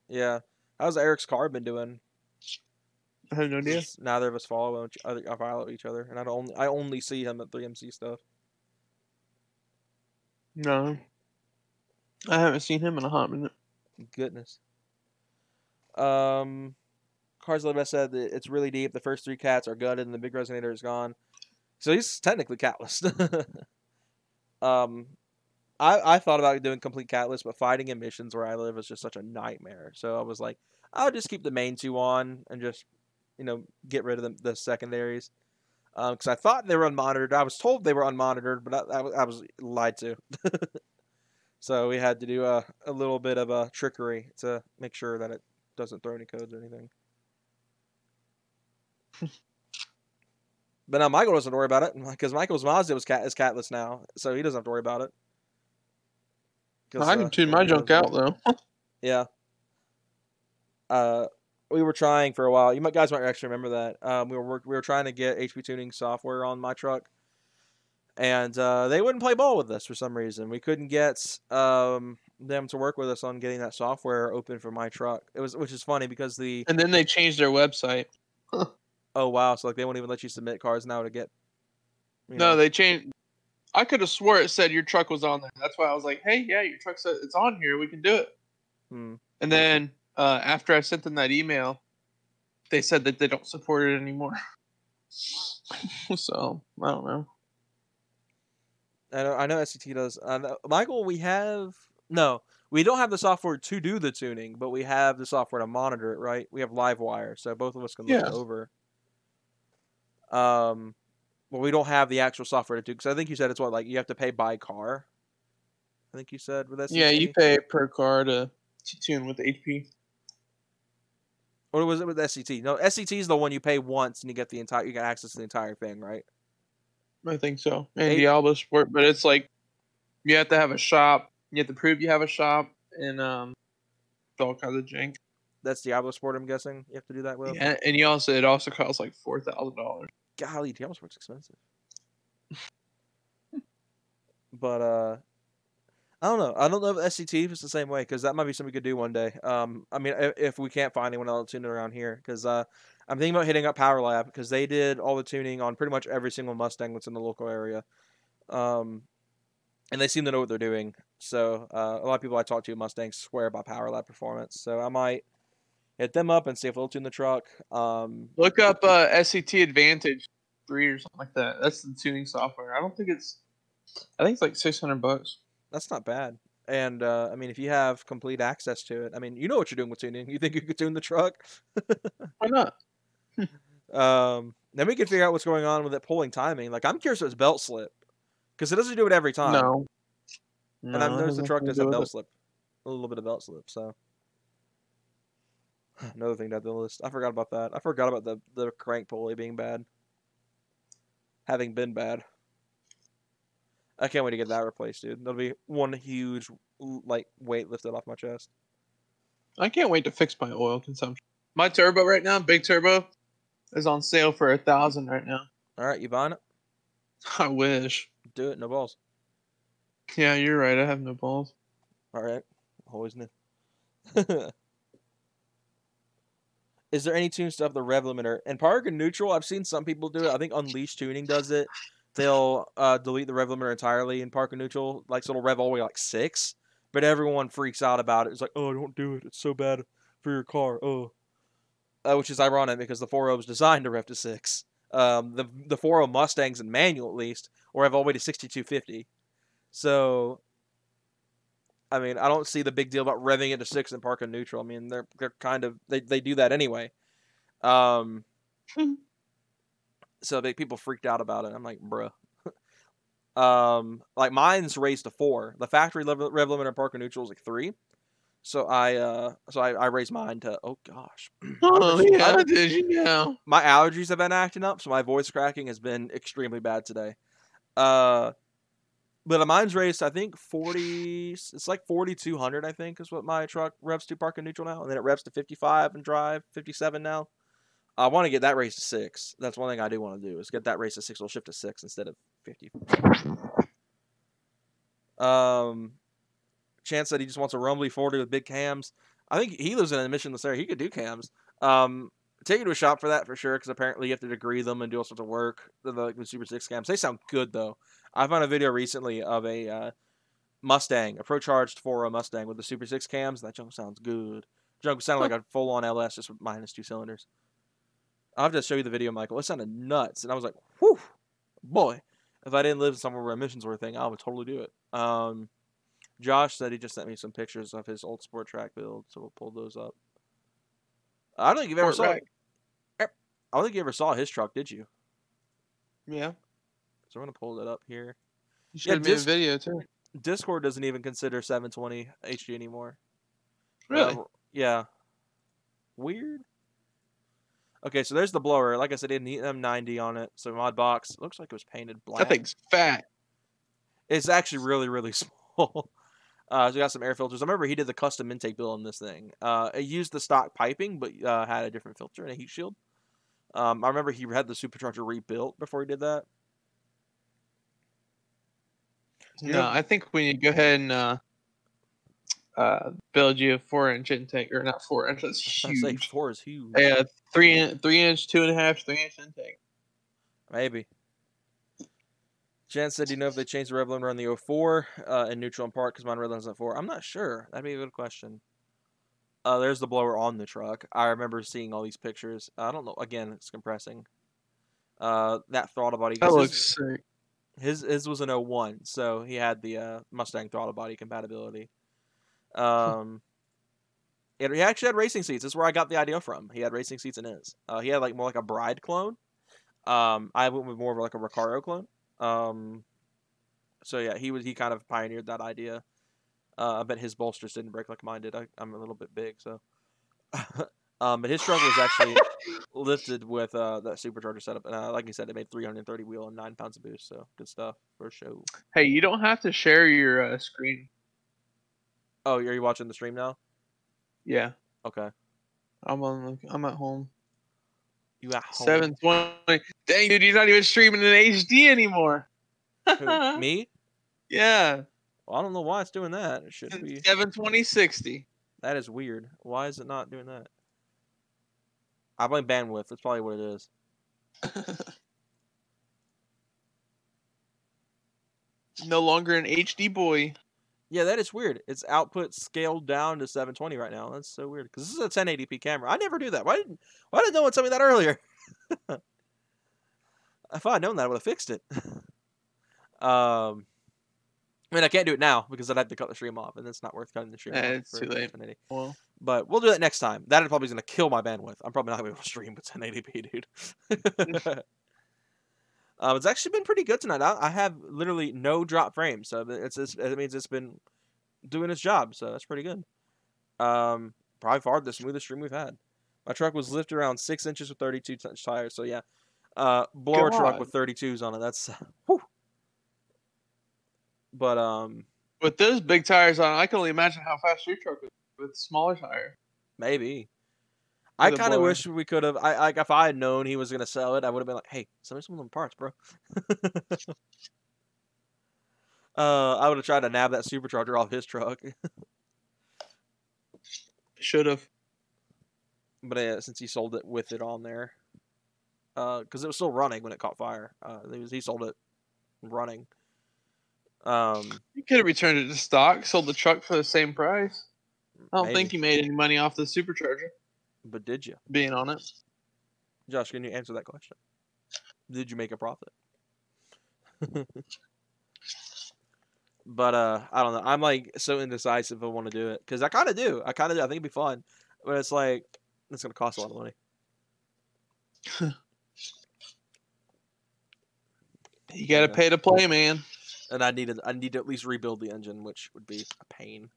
Yeah. How's Eric's car been doing? I have no idea. Neither of us follow each other, and I only see him at 3MC stuff. No. I haven't seen him in a hot minute. Goodness. Cars Live said that it's really deep. The first 3 cats are gutted, and the big resonator is gone. So he's technically catless. I thought about doing complete catless, but fighting emissions where I live is just such a nightmare. So I was like, I'll just keep the main 2 on and just, get rid of the secondaries. Because I thought they were unmonitored. I was told they were unmonitored, but I was lied to. So we had to do a little bit of a trickery to make sure that it doesn't throw any codes or anything. But now Michael doesn't worry about it because Michael's Mazda is catless now, so he doesn't have to worry about it. I can tune my junk out though. Yeah. We were trying for a while. Guys might actually remember that. We were trying to get HP tuning software on my truck, and they wouldn't play ball with us for some reason. We couldn't get them to work with us on getting that software open for my truck. Which is funny because and then they changed their website. Oh wow! So they won't even let you submit cars now to get. No, they changed. I could have swore it said your truck was on there. That's why I was like, "Hey, yeah, your truck said it's on here. We can do it." And then after I sent them that email, they said that they don't support it anymore. So I don't know. I know SCT does. Michael, we don't have the software to do the tuning, but we have the software to monitor it. Right? We have LiveWire, so both of us can look it over. Well, we don't have the actual software to do because I think you said it's you have to pay by car. I think you said with SCT. Yeah, you pay per car to tune with HP. Or was it with SCT? No, SCT is the one you pay once and you get you get access to the entire thing, right? I think so. And Diablo Sport, but it's like you have to have a shop. You have to prove you have a shop and all kinds of jank. That's Diablo Sport, I'm guessing. You have to do that with. Yeah, and it also costs like $4,000. Golly, Diablo Sport's expensive. But I don't know. I don't know if SCT is the same way because that might be something we could do one day. I mean, if we can't find anyone else tuning around here, because I'm thinking about hitting up Power Lab because they did all the tuning on pretty much every single Mustang that's in the local area, and they seem to know what they're doing. So a lot of people I talk to Mustangs swear by Power Lab performance. So I might hit them up and see if they'll tune the truck. Look up SCT Advantage 3 or something like that. That's the tuning software. I think it's like $600. That's not bad. And I mean, if you have complete access to it, I mean, you know what you're doing with tuning. You think you could tune the truck? Why not? Then we can figure out what's going on with it pulling timing. Like, I'm curious if it's belt slip because it doesn't do it every time. No. And I've noticed the truck does have belt slip, a little bit of belt slip. So another thing to add to the list. I forgot about that. I forgot about the crank pulley being bad, having been bad. I can't wait to get that replaced, dude. That'll be one huge weight lifted off my chest. I can't wait to fix my oil consumption. My turbo right now, big turbo, is on sale for $1,000 right now. All right, you buying it? I wish. Do it, no balls. Yeah, you're right. I have no balls. All right, always new. Is there any tune stuff the rev limiter and park and neutral? I've seen some people do it. I think Unleashed Tuning does it. They'll delete the rev limiter entirely in park and neutral, so it'll rev all the way 6. But everyone freaks out about it. It's like, oh, don't do it. It's so bad for your car. Oh, which is ironic because the 4.0 was designed to rev to 6. The 4.0 Mustangs in manual at least will rev all the way to 6250. So, I mean, I don't see the big deal about revving it to 6 in park and neutral. I mean, they're kind of they do that anyway. So people freaked out about it. I'm like, bruh. Like mine's raised to 4. The factory rev limiter in park and neutral is 3. So I raised mine to gosh. Oh yeah, did you know? My allergies have been acting up, so my voice cracking has been extremely bad today. But mine's raised, I think 40. It's like 4,200, I think, is what my truck revs to park and neutral now, and then it revs to 55 and drive 57 now. I want to get that raised to 6. That's one thing I do want to do is get that raised to 6. We'll shift to 6 instead of 50. Chance said he just wants a rumbly 40 with big cams. I think he lives in an emissionless area. He could do cams. Take you to a shop for that for sure, because apparently you have to degree them and do all sorts of work. The Super 6 cams. They sound good though. I found a video recently of a Mustang, a Pro Charged 4.0 Mustang with the Super 6 cams. That junk sounds good. Junk sounded like a full-on LS, just with minus 2 cylinders. I'll have to show you the video, Michael. It sounded nuts, and I was like, whew, boy. If I didn't live somewhere where emissions were a thing, I would totally do it. Josh said he just sent me some pictures of his old Sport Track build, so we'll pull those up. I don't think you've ever saw it. I don't think you ever saw his truck, did you? Yeah. So we're going to pull that up here. You showed me a video, too. Discord doesn't even consider 720 HD anymore. Really? Yeah. Weird. Okay, so there's the blower. Like I said, it had an M90 on it. So mod box. Looks like it was painted black. That thing's fat. It's actually really, really small. So we got some air filters. I remember he did the custom intake build on this thing. It used the stock piping, but had a different filter and a heat shield. I remember he had the supercharger rebuilt before he did that. No, I think we need to go ahead and build you a 4-inch intake, or not 4 inch. That's huge. I say 4 is huge. Yeah, 3-inch, 2.5, 3-inch intake. Maybe. Jan said, "Do you know if they changed the Revlon run the 04 in neutral in part because mine Revlon's at 4?" I'm not sure. That'd be a good question. There's the blower on the truck. I remember seeing all these pictures. I don't know. Again, it's compressing. That throttle body. That looks sick. His was an 01, so he had the Mustang throttle body compatibility. He actually had racing seats. That's where I got the idea from. He had racing seats in his. He had like more like a Bride clone. I went with more of like a Recaro clone. So yeah, he kind of pioneered that idea. I bet his bolsters didn't break like mine did. I'm a little bit big, so. But his truck was actually lifted with that supercharger setup, and like you said, it made 330 wheel and 9 pounds of boost. So good stuff for a show. Hey, you don't have to share your screen. Oh, are you watching the stream now? Yeah. Okay. I'm at home. You at home? 720. Dang, dude, you're not even streaming in HD anymore. Who, me? Yeah. Well, I don't know why it's doing that. It should be 720/60. That is weird. Why is it not doing that? I blame bandwidth. That's probably what it is. No longer an HD boy. Yeah, that is weird. Its output scaled down to 720 right now. That's so weird. Because this is a 1080p camera. I never do that. Why didn't no one tell me that earlier? If I'd known that, I would have fixed it. I mean, I can't do it now because I'd have to cut the stream off, and it's not worth cutting the stream off. It's too late. Well, but we'll do that next time. That probably is going to kill my bandwidth. I'm probably not going to be able to stream with 1080p, dude. It's actually been pretty good tonight. I have literally no drop frames, so it means it's been doing its job. So that's pretty good. Probably far the smoothest stream we've had. My truck was lifted around 6 inches with 32-inch tires. So yeah, blower truck with 32s on it. That's whew. But with those big tires on, I can only imagine how fast your truck is with smaller tire. Maybe. I kind of wish we could have. If I had known he was gonna sell it, I would have been like, "Hey, send me some of them parts, bro." I would have tried to nab that supercharger off his truck. Should have. But since he sold it with it on there, because it was still running when it caught fire. He sold it running. You could have returned it to stock, sold the truck for the same price. I don't think you made any money off the supercharger. But did you? Being on it. Josh, can you answer that question? Did you make a profit? But I don't know. I'm like so indecisive if I want to do it because I kind of do. I think it'd be fun, but it's like it's gonna cost a lot of money. You gotta pay to play, man. And I need to at least rebuild the engine, which would be a pain.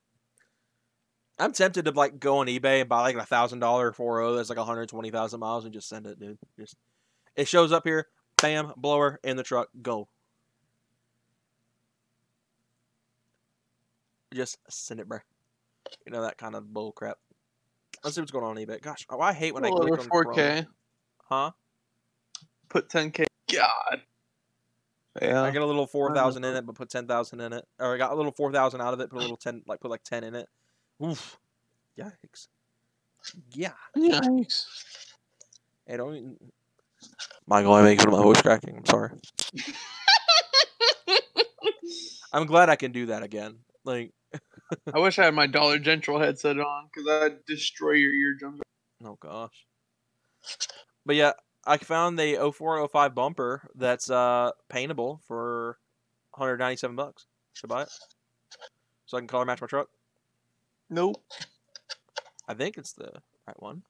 I'm tempted to like go on eBay and buy like $1,000 4.0 that's like 120,000 miles and just send it, dude. It shows up here, bam, blower in the truck, go. Just send it, bro. You know, that kind of bull crap. Let's see what's going on eBay. Gosh, I hate when I click on 4K. Chrome. Huh? Put 10K. God. Yeah. I got a little 4,000 in it, but put 10,000 in it. Or I got a little 4,000 out of it, put a little 10, put like 10 in it. Oof. Yikes. Yeah. Yikes. Hey, don't even... Michael, I make fun of my voice cracking. I'm sorry. I'm glad I can do that again. Like, I wish I had my Dollar General headset on because I'd destroy your eardrums. Oh gosh. But yeah, I found the 0405 bumper that's paintable for $197. Should I buy it? So I can color match my truck? Nope. I think it's the right one.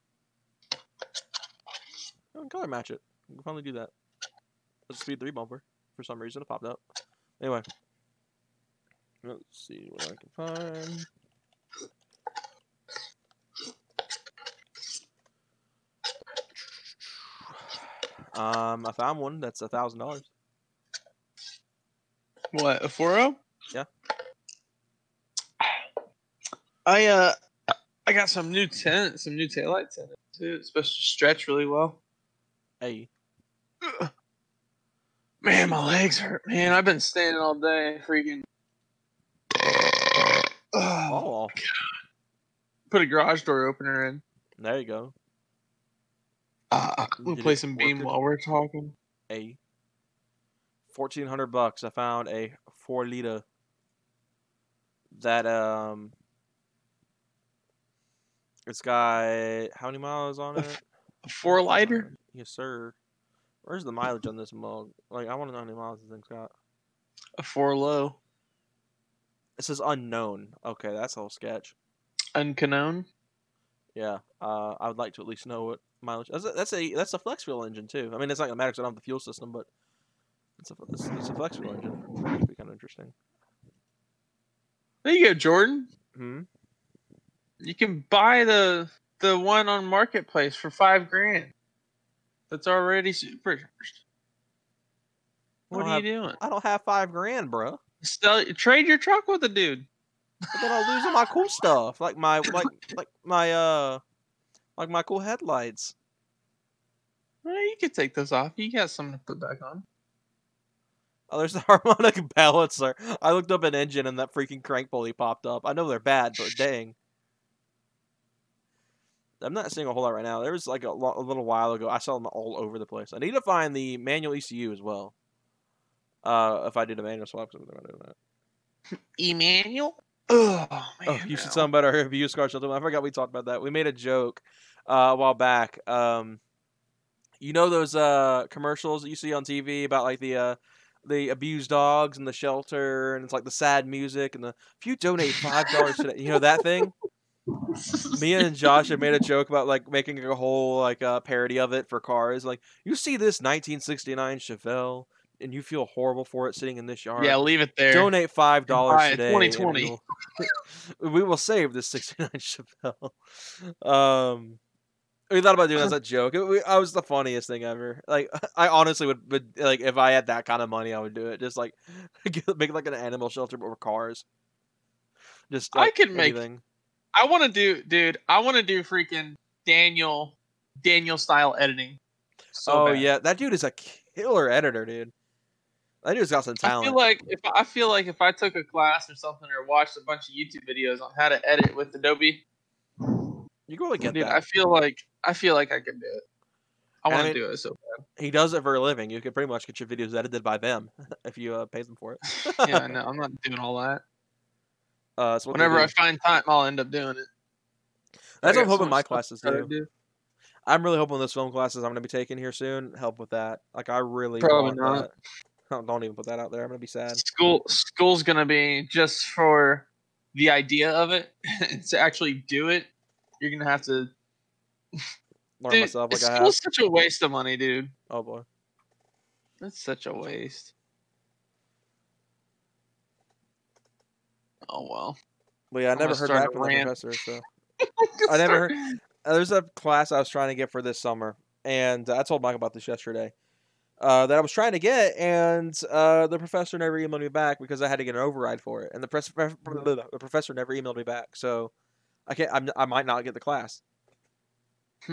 I can color match it. We can finally do that. It's a Speed 3 bumper. For some reason it popped up. Anyway. Let's see what I can find. I found one that's $1,000. What, a 4.0? Yeah. I got some new taillights in it too. It's supposed to stretch really well. Hey. Man, my legs hurt. Man, I've been standing all day. Freaking. Oh. Put a garage door opener in. There you go. We'll play some Beam while we're talking. Hey. $1,400. I found a 4-liter. That it's got how many miles on it? A 4-liter? Yes, sir. Where's the mileage on this mug? Like, I want to know how many miles this thing's got. A 4-low. It says unknown. Okay, that's a whole sketch. Unknown? Yeah. I would like to at least know what mileage. That's a flex fuel engine too. I mean, it's not gonna matter because I don't have the fuel system, but it's a flex fuel engine. It'd be kind of interesting. There you go, Jordan. Hmm. You can buy the one on Marketplace for $5,000. That's already supercharged. What are you doing? I don't have $5,000, bro. Trade your truck with the dude. But then I'll lose all my cool stuff, like my cool headlights. Well, you could take those off. You got something to put back on. Oh, there's the harmonic balancer. I looked up an engine and that freaking crank pulley popped up. I know they're bad, but dang. I'm not seeing a whole lot right now. There was like a little while ago. I saw them all over the place. I need to find the manual ECU as well. If I did a manual swap, I'm not doing that. E-manual? Oh, man. Oh, you should tell them about our review, Scar Shelter. I forgot we talked about that. We made a joke a while back. You know those commercials that you see on TV about like the abused dogs in the shelter, and it's like the sad music, and if you donate $5 today, you know that thing. Me and Josh have made a joke about like making a whole like parody of it for cars. Like, you see this 1969 Chevelle, and you feel horrible for it sitting in this yard. Yeah, leave it there. Donate $5 today. 2020. We will save this 69 Chevelle. We thought about doing that as a joke. I was the funniest thing ever. Like, I honestly would like if I had that kind of money, I would do it. Just like make like an animal shelter but for cars. Just like, I could anything. make. I want to do, dude. I want to do freaking Daniel style editing. So bad. Yeah, that dude is a killer editor, dude. That dude's got some talent. I feel like if I took a class or something or watched a bunch of YouTube videos on how to edit with Adobe, you can really get that. I feel like I could do it. I want to do it so bad. He does it for a living. You can pretty much get your videos edited by them if you pay them for it. Yeah, no, I'm not doing all that. So whenever I find time, I'll end up doing it. That's what I'm hoping my classes do. I'm really hoping those film classes I'm going to be taking here soon help with that. Like, I really probably want not. That. Don't even put that out there. I'm going to be sad. School's going to be just for the idea of it. To actually do it, you're going to have to learn myself like I have. School's such a waste of money, dude. Oh, boy. That's such a waste. Oh, well. Well, yeah, I never heard back from the professor, so. I never heard. There's a class I was trying to get for this summer, and I told Mike about this yesterday. That I was trying to get, and the professor never emailed me back because I had to get an override for it, and the professor never emailed me back, so I might not get the class,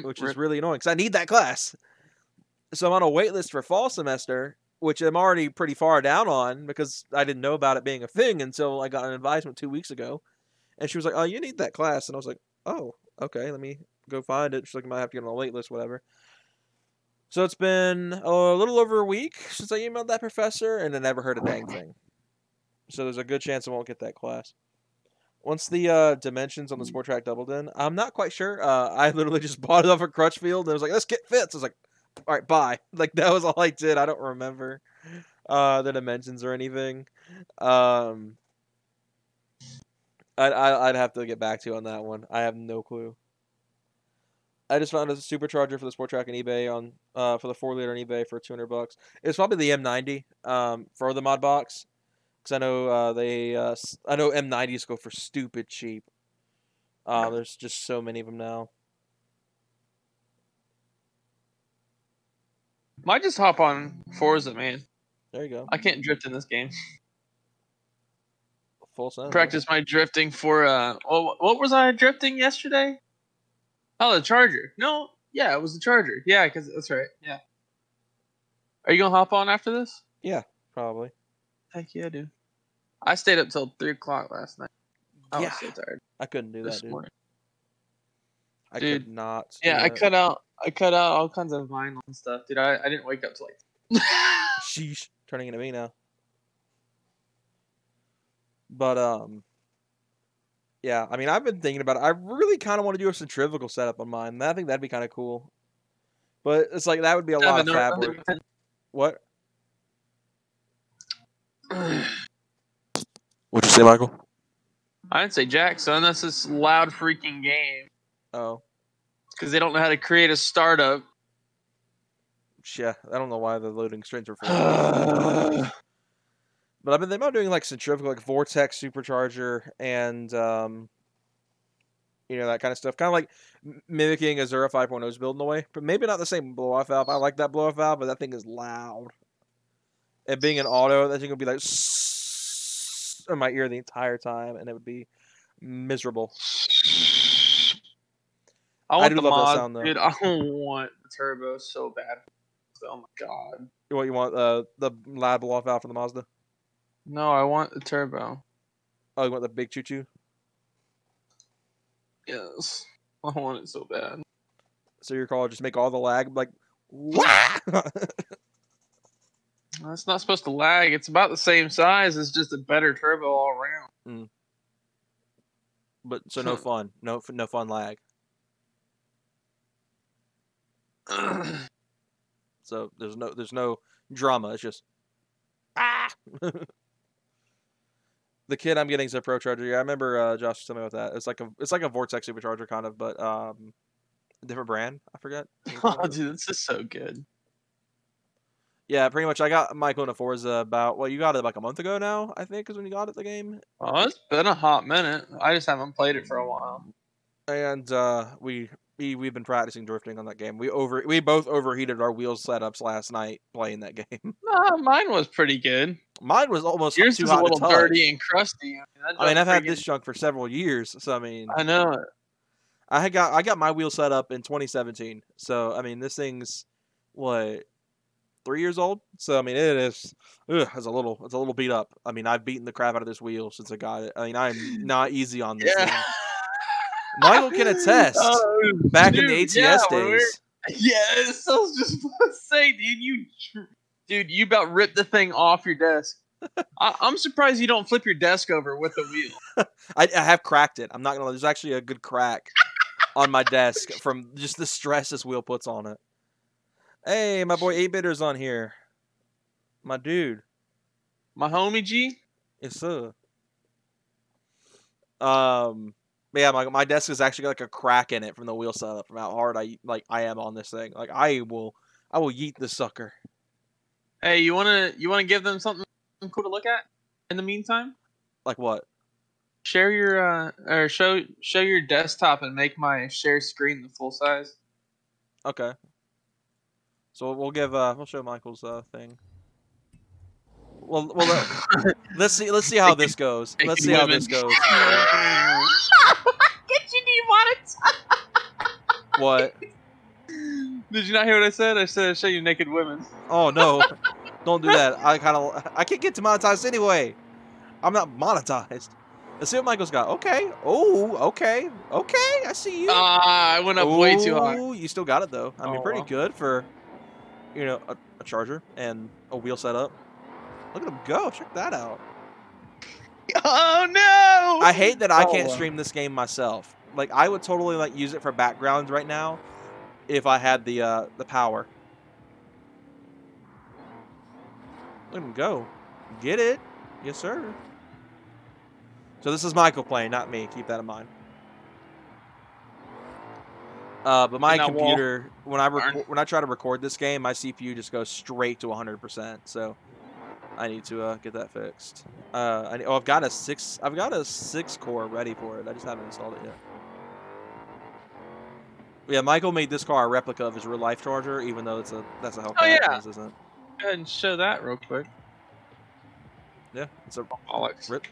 which is really annoying because I need that class. So I'm on a wait list for fall semester, which I'm already pretty far down on because I didn't know about it being a thing until I got an advisement 2 weeks ago, and she was like, "Oh, you need that class," and I was like, "Oh, okay, let me go find it." She's like, "I might have to get on a wait list, whatever." So it's been a little over a week since I emailed that professor, and I never heard a dang thing. So there's a good chance I won't get that class. Once the dimensions on the Sport Track doubled in, I'm not quite sure. I literally just bought it off of Crutchfield and it was like, this kit fits. I was like, all right, bye. Like that was all I did. I don't remember the dimensions or anything. I'd have to get back to you on that one. I have no clue. I just found a supercharger for the Sport Track on eBay on for the 4-liter on eBay for $200. It's probably the M90 for the mod box, because I know I know M90s go for stupid cheap. There's just so many of them now. Might just hop on Forza, man. There you go. I can't drift in this game. Full sense. Practice my drifting for what was I drifting yesterday? Oh, the Charger. No, yeah, it was the Charger. Yeah, because that's right. Yeah. Are you gonna hop on after this? Yeah, probably. Heck yeah, dude. I stayed up till 3 o'clock last night. I was so tired. I couldn't do that, dude. Morning. I could not. Yeah, I cut out all kinds of vinyl and stuff, dude. I didn't wake up till like. Sheesh, turning into me now. But yeah, I mean, I've been thinking about it. I really kind of want to do a centrifugal setup on mine. I think that'd be kind of cool. But it's like that would be a lot of fabric. What? What'd you say, Michael? I didn't say jack, son. That's this loud freaking game. Oh. Because they don't know how to create a startup. Yeah, I don't know why the loading screens are full. But I've been thinking about doing like centrifugal, like vortex supercharger, and you know, that kind of stuff. Kind of like mimicking a Zero 5.0's build in a way, but maybe not the same blow-off valve. I like that blow-off valve, but that thing is loud. And being an auto, that thing would be like in my ear the entire time, and it would be miserable. I want the mod, sound, dude. I want the turbo so bad. Oh my god! What you want? The loud blow-off valve for the Mazda? No, I want the turbo. Oh, you want the big choo-choo? Yes, I want it so bad. So your car just make all the lag like. It's not supposed to lag. It's about the same size. It's just a better turbo all around. Mm. But so no fun, no fun lag. So there's no drama. It's just the kit I'm getting is a Pro Charger. Yeah, I remember Josh told me about that. It's like a Vortex supercharger kind of, but different brand. I forget. Oh, dude, this is so good. Yeah, pretty much. I got Michael in a Forza about, well, you got it like a month ago now, I think, is when you got it, the game. Oh, it's been a hot minute. I just haven't played it for a while. And we've been practicing drifting on that game. We both overheated our wheel setups last night playing that game. Mine was pretty good. Mine was almost yours too was hot a little to touch. dirty and crusty. I mean, I've had this junk for several years, so I mean, I know it. I got my wheel set up in 2017, so I mean, this thing's what, 3 years old? So I mean, it's a little beat up. I mean, I've beaten the crap out of this wheel since I got it. I mean, I'm not easy on this thing. Michael can attest. Back in the ATS days. Yes, I was just about to say, dude, you about ripped the thing off your desk. I'm surprised you don't flip your desk over with the wheel. I have cracked it. I'm not gonna lie. There's actually a good crack on my desk from just the stress this wheel puts on it. Hey, my boy 8-Bitter's on here. My dude. My homie G? Yes, sir. Yeah, my desk is actually got like a crack in it from the wheel setup, from how hard I am on this thing. Like I will yeet this sucker. Hey, you wanna give them something cool to look at in the meantime? Like what? Share your or show your desktop and make my share screen the full size. Okay. So we'll show Michael's thing. Well, let's see how this goes. Let's see how this goes. Get you demonetized. What? Did you not hear what I said? I said show you naked women. Oh no! Don't do that. I can't get demonetized anyway. I'm not monetized. Let's see what Michael's got. Okay. Oh, okay. Okay. I see you. I went up way too high. You still got it though. I mean, pretty good for, you know, a charger and a wheel setup. Look at him go. Check that out. Oh, no! I hate that I can't stream this game myself. Like, I would totally like use it for backgrounds right now if I had the power. Let him go. Get it. Yes, sir. So this is Michael playing, not me. Keep that in mind. But my computer, when I try to record this game, my CPU just goes straight to 100%. So I need to get that fixed. I've got a 6 core ready for it. I just haven't installed it yet. Yeah, Michael made this car a replica of his real life Charger, even though that's a Hellcat. Oh yeah. Isn't it? Go ahead and show that real quick. Yeah, it's a Alex. rip.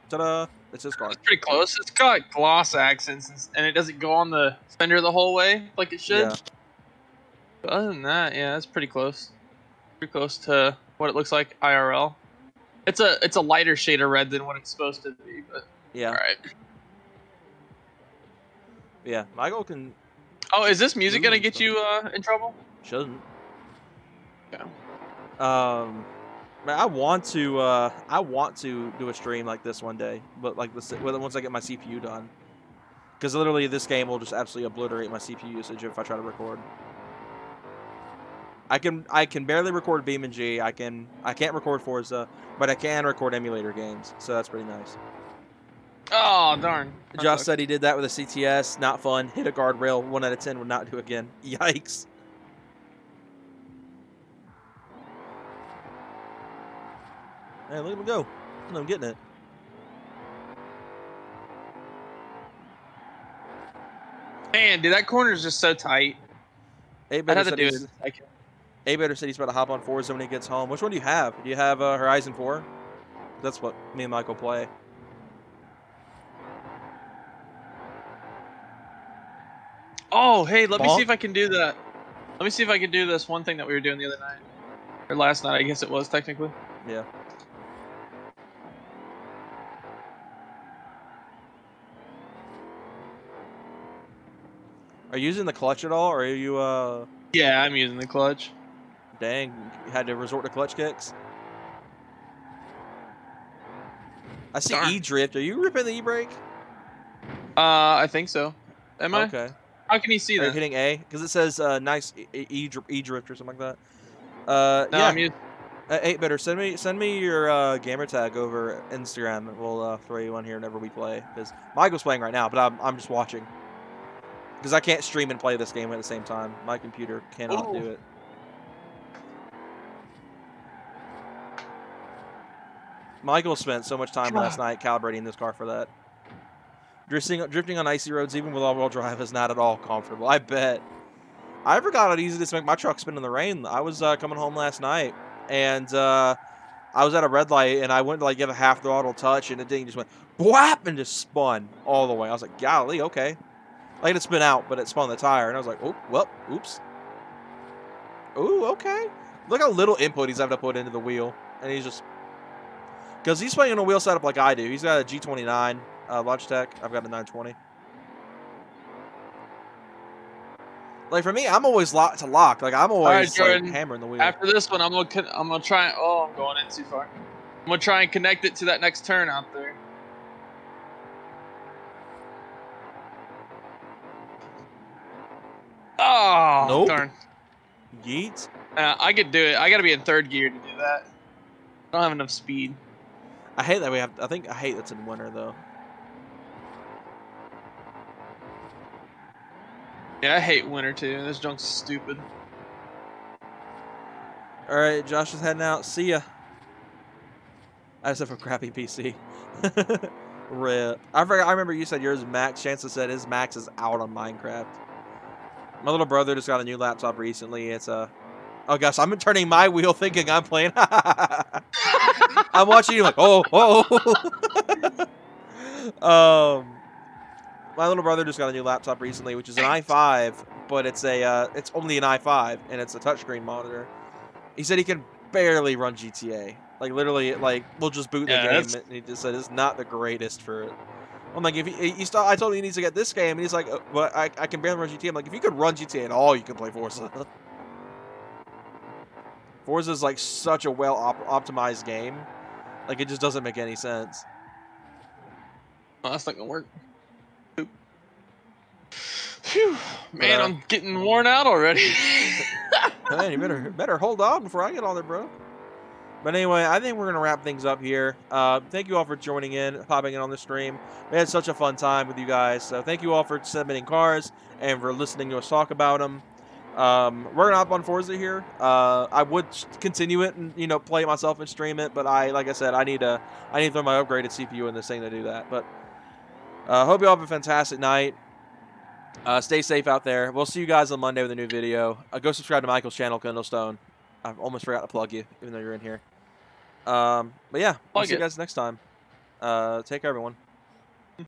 Ta-da! It's his car. It's pretty close. It's got gloss accents, and it doesn't go on the fender the whole way like it should. Yeah. But other than that, yeah, it's pretty close. Pretty close to what it looks like IRL. It's a lighter shade of red than what it's supposed to be, but yeah. All right. Yeah, Michael can. Oh, is this music gonna get you in trouble? Shouldn't. Yeah. Man, I want to do a stream like this one day, but like once I get my CPU done, because literally this game will just absolutely obliterate my CPU usage if I try to record. I can barely record BeamNG. I can't record Forza, but I can record emulator games, so that's pretty nice. Oh darn! Josh said he did that with a CTS. Not fun. Hit a guardrail. 1 out of 10 would not do again. Yikes. Hey, look at him go. I'm getting it. Man, dude, that corner is just so tight. I had to do it. A-Better said he's about to hop on Forza when he gets home. Which one do you have? Do you have Horizon 4? That's what me and Michael play. Oh, hey, let me see if I can do that. Let me see if I can do this one thing that we were doing the other night. Or last night, I guess it was, technically. Yeah. Are you using the clutch at all, or are you, Yeah, I'm using the clutch. Dang, you had to resort to clutch kicks? I see E-drift. Are you ripping the E-brake? I think so. Am I? Okay. How can you see that? Are you hitting A? Because it says nice E-drift or something like that. No, yeah. I'm using... 8-Better, send me your gamer tag over Instagram, and we'll throw you on here whenever we play. Because Michael's playing right now, but I'm just watching. Because I can't stream and play this game at the same time. My computer cannot do it. Michael spent so much time last night calibrating this car for that. Drifting on icy roads, even with all-wheel drive, is not at all comfortable. I bet. I forgot how easy it is to make my truck spin in the rain. I was coming home last night, and I was at a red light, and I went to like give a half throttle touch, and the thing just went whap and just spun all the way. I was like, golly, okay. I had to spin out, but it spun the tire, and I was like, oh, well, oops. Ooh, okay. Look how little input he's having to put into the wheel, and he's just... Because he's playing on a wheel setup like I do. He's got a G29 Logitech. I've got a 920. Like, for me, I'm always locked to lock. Like, I'm always right, like, hammering the wheel. After this one, I'm gonna try... Oh, I'm going in too far. I'm going to try and connect it to that next turn out there. Oh, nope. Darn. Yeet. I could do it. I got to be in 3rd gear to do that. I don't have enough speed. I hate that we have... I hate that's in winter, though. Yeah, I hate winter, too. This junk's stupid. Alright, Josh is heading out. See ya. I just have a crappy PC. Rip. I remember you said yours is Max. Chancellor said his Max is out on Minecraft. My little brother just got a new laptop recently. It's a... Oh, gosh, I'm turning my wheel thinking I'm playing. I'm watching you like, oh. My little brother just got a new laptop recently, which is an i5, but it's only an i5, and it's a touchscreen monitor. He said he can barely run GTA. Like, literally, like, we'll just boot the game, and he just said it's not the greatest for it. I'm like, I told him he needs to get this game, and he's like, but I can barely run GTA. I'm like, if you could run GTA at all, you can play Forza. Forza is like such a well optimized game. Like, it just doesn't make any sense. Oh, that's not gonna work. Phew, man, I'm getting worn out already. Man, you better hold on before I get on there, bro. But anyway, I think we're going to wrap things up here. Thank you all for joining in, popping in on the stream. We had such a fun time with you guys. So thank you all for submitting cars and for listening to us talk about them. We're going to hop on Forza here. I would continue it and, you know, play it myself and stream it. But like I said, I need to throw my upgraded CPU in this thing to do that. But hope you all have a fantastic night. Stay safe out there. We'll see you guys on Monday with a new video. Go subscribe to Michael's channel, Kendallstone. I almost forgot to plug you, even though you're in here. But yeah, we'll see you guys next time. Take care, everyone.